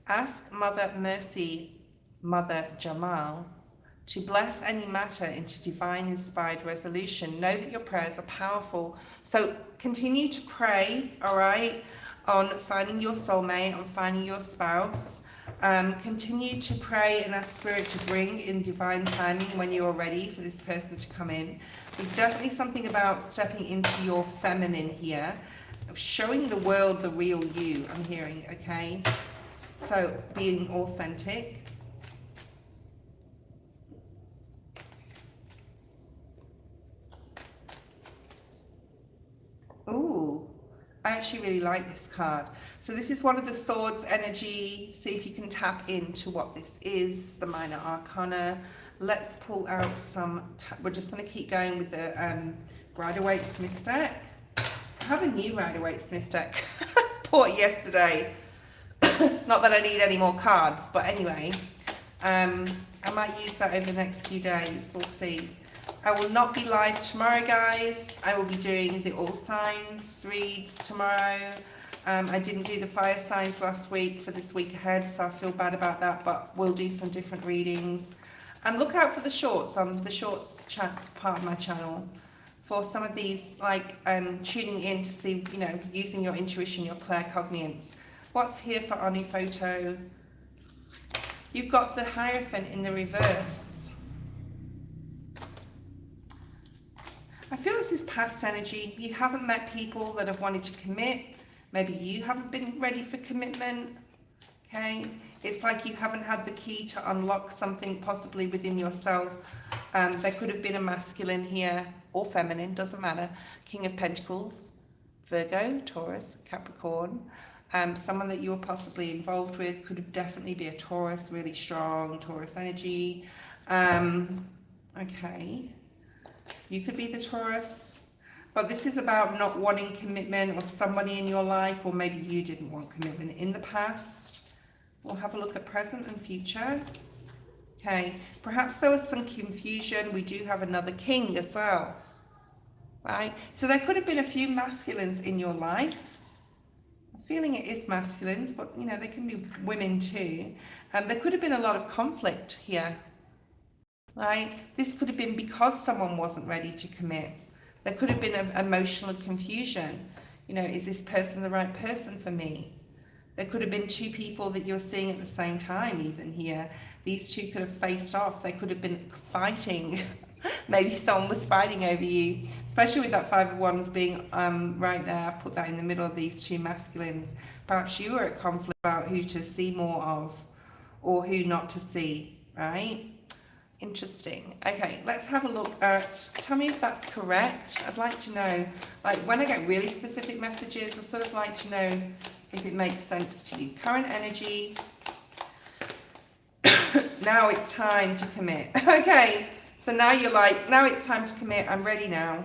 Ask Mother Mercy, Mother Jamal, to bless any matter into divine inspired resolution. Know that your prayers are powerful. So continue to pray, all right, on finding your soulmate, on finding your spouse. Continue to pray and ask Spirit to bring in divine timing when you're ready for this person to come in. There's definitely something about stepping into your feminine here, showing the world the real you, I'm hearing, okay? So being authentic. Ooh, I actually really like this card. So this is one of the swords energy. See if you can tap into what this is, the minor arcana. Let's pull out some, we're just going to keep going with the Rider-Waite-Smith deck. I have a new Rider-Waite-Smith deck. Bought it yesterday. Not that I need any more cards, but anyway, I might use that over the next few days. We'll see. I will not be live tomorrow, guys. I will be doing the all signs reads tomorrow. I didn't do the fire signs last week for this week ahead, so I feel bad about that, but we'll do some different readings. And look out for the shorts on the shorts part of my channel for some of these, like tuning in to see, you know, using your intuition, your claircognizance. What's here for Ani photo? You've got the Hierophant in the reverse. I feel this is past energy. You haven't met people that have wanted to commit. Maybe you haven't been ready for commitment. Okay. It's like you haven't had the key to unlock something possibly within yourself. There could have been a masculine here or feminine, doesn't matter. King of Pentacles, Virgo, Taurus, Capricorn. Someone that you were possibly involved with could have definitely be a Taurus, really strong Taurus energy. Okay. You could be the Taurus. But this is about not wanting commitment or somebody in your life, or maybe you didn't want commitment in the past. We'll have a look at present and future. Okay, perhaps there was some confusion. We do have another king as well, right? So there could have been a few masculines in your life. I'm feeling it is masculines, but you know, they can be women too. There could have been a lot of conflict here, right? This could have been because someone wasn't ready to commit. There could have been an emotional confusion. You know, is this person the right person for me? There could have been two people that you're seeing at the same time, even here. These two could have faced off. They could have been fighting. Maybe someone was fighting over you, especially with that Five of Wands being right there. I've put that in the middle of these two masculines. Perhaps you were at conflict about who to see more of or who not to see, right? Interesting. Okay, let's have a look at, tell me if that's correct. I'd like to know, like when I get really specific messages, I sort of like to know if it makes sense to you. Current energy. Now it's time to commit. Okay, so now you're like, now it's time to commit. I'm ready now.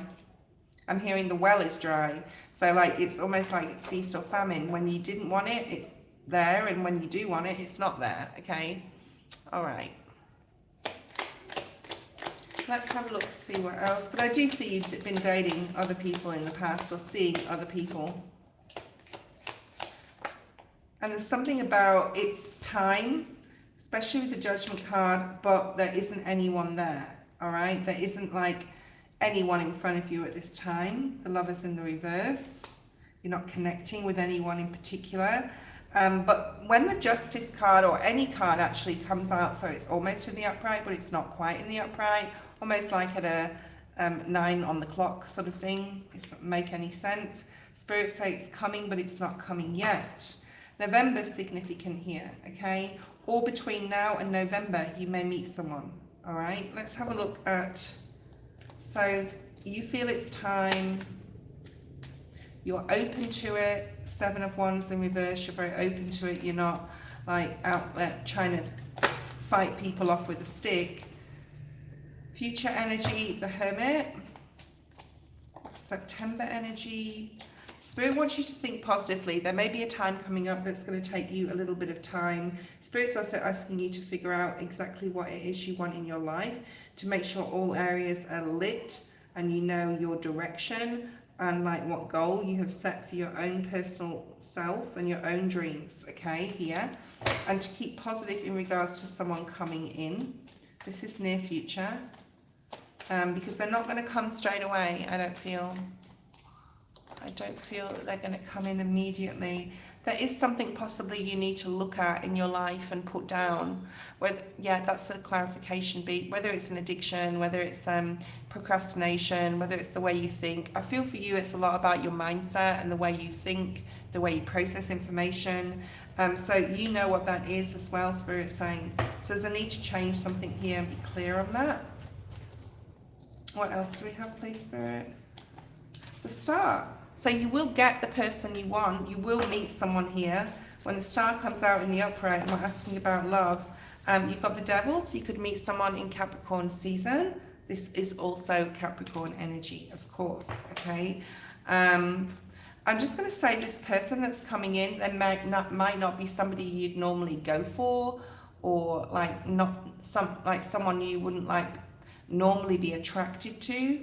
I'm hearing the well is dry. So like, it's almost like it's feast or famine. When you didn't want it, it's there. And when you do want it, it's not there. Okay. All right. Let's have a look to see what else. But I do see you've been dating other people in the past or seeing other people. And there's something about it's time, especially with the Judgment card, but there isn't anyone there, all right? There isn't like anyone in front of you at this time. The Lover's in the reverse. You're not connecting with anyone in particular. But when the Justice card or any card actually comes out, so it's almost in the upright, but it's not quite in the upright, almost like at a 9 on the clock sort of thing, if it make any sense. Spirit say it's coming, but it's not coming yet. November's significant here, okay? Or between now and November, you may meet someone, all right? Let's have a look at, so you feel it's time, you're open to it. Seven of Wands in reverse, you're very open to it. You're not like out there trying to fight people off with a stick. Future energy, the Hermit. September energy. Spirit wants you to think positively. There may be a time coming up that's going to take you a little bit of time. Spirit's also asking you to figure out exactly what it is you want in your life, to make sure all areas are lit and you know your direction and like what goal you have set for your own personal self and your own dreams, okay, here. And to keep positive in regards to someone coming in. This is near future. Because they're not going to come straight away, I don't feel that they're going to come in immediately. There is something possibly you need to look at in your life and put down. Whether, yeah, that's a clarification beat. Whether it's an addiction, whether it's procrastination, whether it's the way you think. I feel for you it's a lot about your mindset and the way you think, the way you process information. So you know what that is as well, Spirit's saying. So there's a need to change something here and be clear on that. What else do we have, please, Spirit? The Star. So you will get the person you want. You will meet someone here. When the star comes out in the upright and we're asking about love, you've got the devil, so you could meet someone in Capricorn season. This is also Capricorn energy, of course, okay? I'm just going to say this person that's coming in, they might not be somebody you'd normally go for, or like someone you wouldn't like normally be attracted to.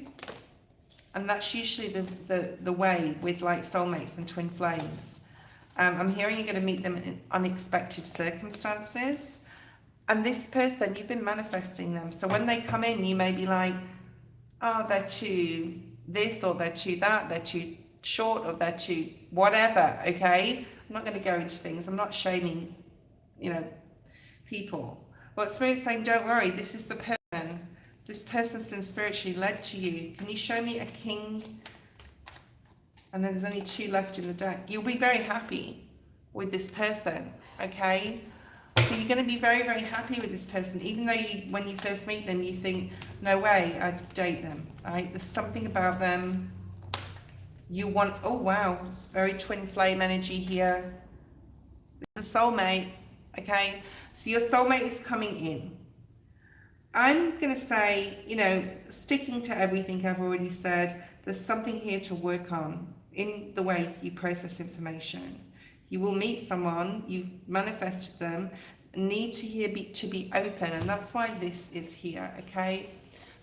And that's usually the way with like soulmates and twin flames. I'm hearing you're going to meet them in unexpected circumstances. And this person, you've been manifesting them. So when they come in, you may be like, oh, they're too this, or they're too that, they're too short, or they're too whatever, okay? I'm not going to go into things. I'm not shaming, people. But Spirit's saying, don't worry, this is the person. This person's been spiritually led to you. Can you show me a king? I know there's only 2 left in the deck. You'll be very happy with this person, okay? So you're going to be very, very happy with this person, even though when you first meet them, you think, no way, I'd date them, right? There's something about them you want. Oh, wow, very twin flame energy here. The soulmate, okay? So your soulmate is coming in. I'm going to say, sticking to everything I've already said, there's something here to work on in the way you process information. You will meet someone, you've manifested them, need to be open, and that's why this is here, okay?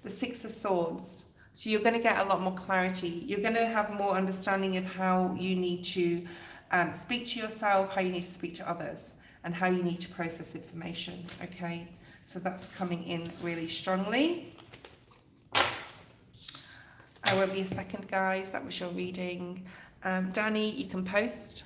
The 6 of Swords. So you're going to get a lot more clarity. You're going to have more understanding of how you need to speak to yourself, how you need to speak to others, and how you need to process information, okay? So that's coming in really strongly. I won't be a second, guys. That was your reading. Danny, you can post.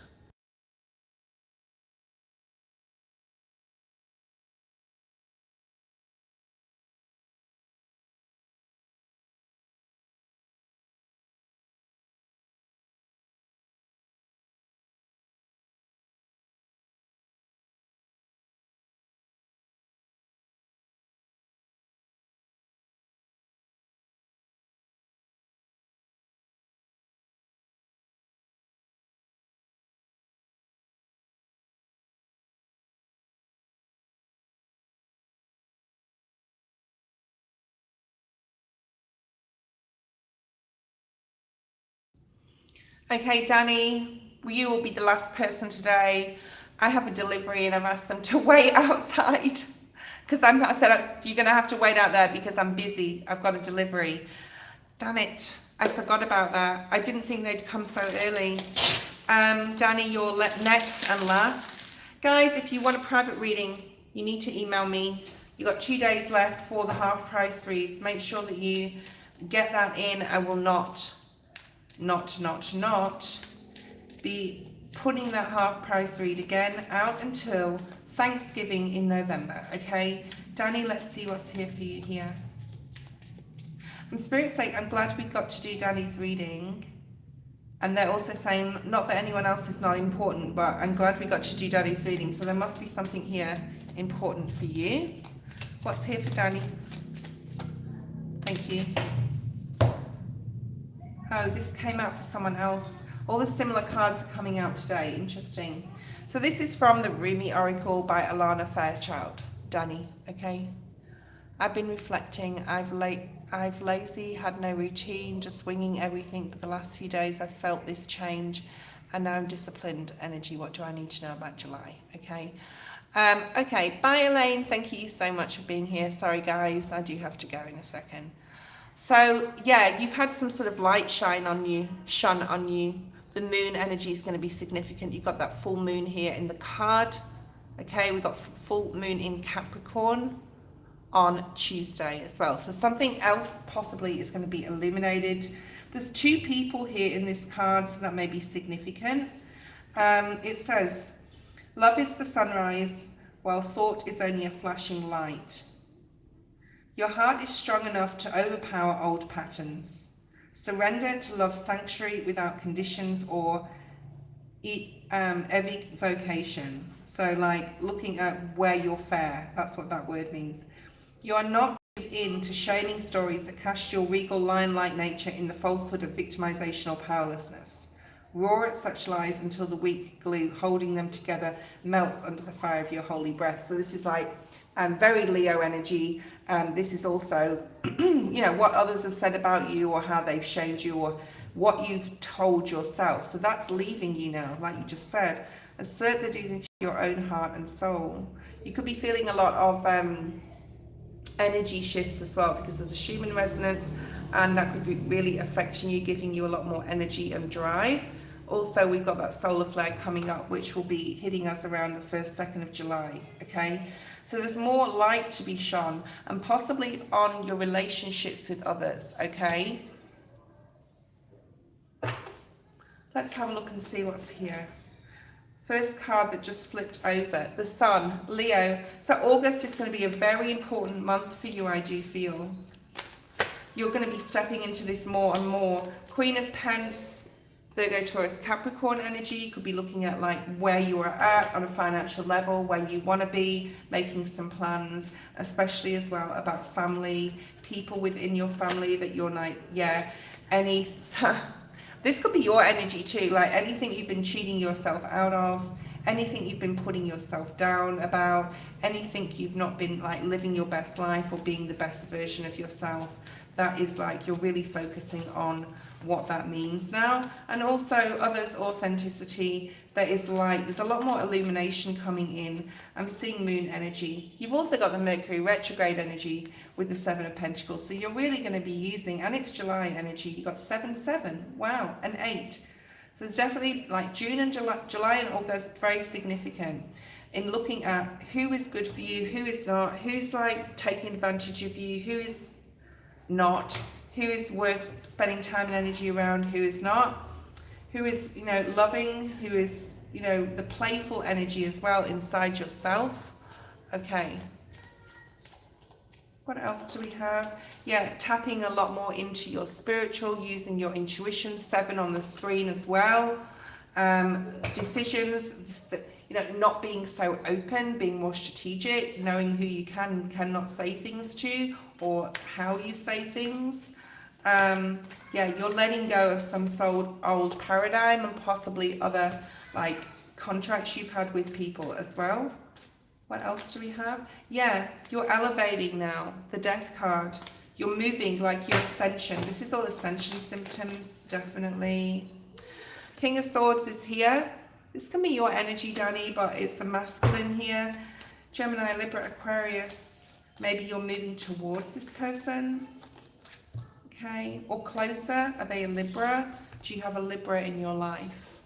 Okay, Danny, you will be the last person today. I have a delivery and I've asked them to wait outside because I said, you're going to have to wait out there because I'm busy. I've got a delivery. Damn it. I forgot about that. I didn't think they'd come so early. Danny, you're next and last. Guys, if you want a private reading, you need to email me. You've got 2 days left for the half price reads. Make sure that you get that in. I will not be putting that half price read again out until Thanksgiving in November, okay? Danny, let's see what's here for you here. From Spirit's sake, I'm glad we got to do Danny's reading. And they're also saying, not that anyone else is not important, but I'm glad we got to do Danny's reading. So there must be something here important for you. What's here for Danny? Thank you. Oh, this came out for someone else. All the similar cards are coming out today. Interesting. So this is from the Rumi Oracle by Alana Fairchild. Danny, okay? I've been reflecting. I've lazy, had no routine, just winging everything. But the last few days I've felt this change, and now I'm disciplined. Energy, what do I need to know about July? Okay. Okay, bye Elaine. Thank you so much for being here. Sorry guys, I do have to go in a second. So yeah, you've had some sort of light shone on you. The moon energy is going to be significant. You've got that full moon here in the card. Okay, we've got full moon in Capricorn on Tuesday as well. So something else possibly is going to be illuminated. There's 2 people here in this card, so that may be significant. It says, love is the sunrise, while thought is only a flashing light. Your heart is strong enough to overpower old patterns. Surrender to love's sanctuary without conditions or evocation. So like looking at where you're fair, that's what that word means. You are not in to shaming stories that cast your regal lion-like nature in the falsehood of victimization or powerlessness. roar at such lies until the weak glue holding them together melts under the fire of your holy breath. So this is like very Leo energy. This is also, you know, what others have said about you or how they've shamed you or what you've told yourself. So that's leaving you now, like you just said. Assert the dignity of your own heart and soul. You could be feeling a lot of energy shifts as well because of the Schumann resonance, and that could be really affecting you, giving you a lot more energy and drive. Also, we've got that solar flare coming up, which will be hitting us around the 1st, 2nd of July, okay? So there's more light to be shone, and possibly on your relationships with others, okay? Let's have a look and see what's here. First card that just flipped over, the Sun, Leo. So August is going to be a very important month for you, I do feel. You're going to be stepping into this more and more. Queen of Pentacles, Virgo, Taurus, Capricorn energy. You could be looking at like where you are at on a financial level, where you want to be, making some plans, especially as well about family, people within your family that you're like, yeah, this could be your energy too, like anything you've been cheating yourself out of, anything you've been putting yourself down about, anything you've not been like living your best life or being the best version of yourself. That is like you're really focusing on what that means now. And also others' authenticity. There is light, there's a lot more illumination coming in. I'm seeing moon energy. You've also got the Mercury retrograde energy with the 7 of Pentacles, so you're really going to be using, and it's July energy. You got 7, wow, and 8. So it's definitely like June and July and August, very significant in looking at who is good for you, who is not, who's like taking advantage of you, who is not, who is worth spending time and energy around, who is not, who is, you know, loving, who is, you know, the playful energy as well inside yourself. Okay. What else do we have? Yeah, tapping a lot more into your spiritual, using your intuition, 7 on the screen as well. Decisions, you know, not being so open, being more strategic, knowing who you can and cannot say things to or how you say things. Yeah, you're letting go of some old paradigm and possibly other like contracts you've had with people as well. What else do we have? Yeah, you're elevating now, the Death card. You're moving like your ascension. This is all ascension symptoms, definitely. King of Swords is here. This can be your energy, Danny, but it's a masculine here. Gemini, Libra, Aquarius. Maybe you're moving towards this person. Okay, or closer. Are they a Libra? Do you have a Libra in your life?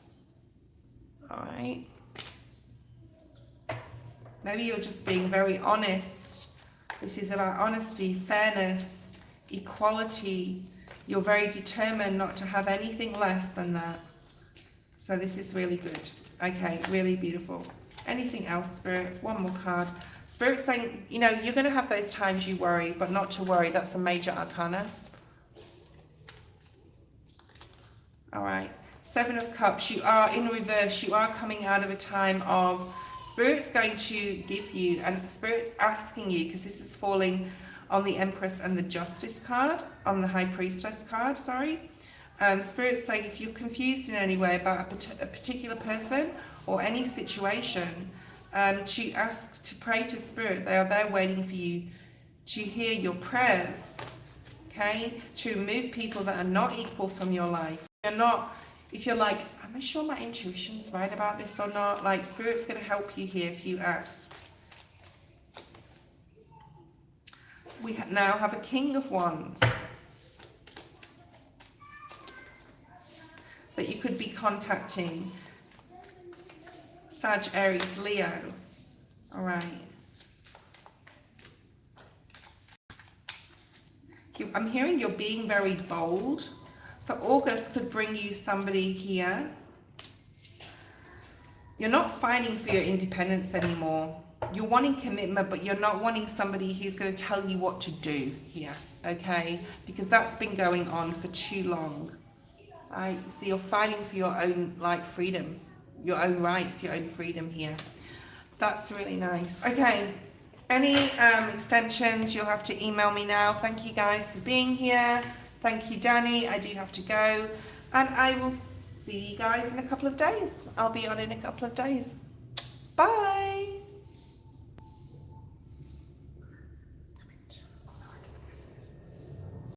All right. Maybe you're just being very honest. This is about honesty, fairness, equality. You're very determined not to have anything less than that. So this is really good. Okay, really beautiful. Anything else, Spirit? One more card. Spirit's saying, you know, you're going to have those times you worry, but not to worry. That's a major arcana. All right. 7 of Cups. You are in reverse. You are coming out of a time of Spirit's going to give you, and Spirit's asking you, because this is falling on the Empress and the Justice card, on the High Priestess card, sorry. Spirit's saying if you're confused in any way about a particular person or any situation, to pray to Spirit. They are there waiting for you to hear your prayers, okay? To remove people that are not equal from your life. If you're like, am I sure my intuition's right about this or not? Like, Spirit's going to help you here if you ask. We now have a King of Wands that you could be contacting. Sag, Aries, Leo. All right. I'm hearing you're being very bold. So August could bring you somebody here. You're not fighting for your independence anymore. You're wanting commitment, but you're not wanting somebody who's going to tell you what to do here, okay? Because that's been going on for too long. Right? So you're fighting for your own freedom, your own rights, your own freedom here. That's really nice. Okay. Any extensions, you'll have to email me now. Thank you guys for being here. Thank you, Danny. I do have to go. And I will see you guys in a couple of days. I'll be on in a couple of days. Bye.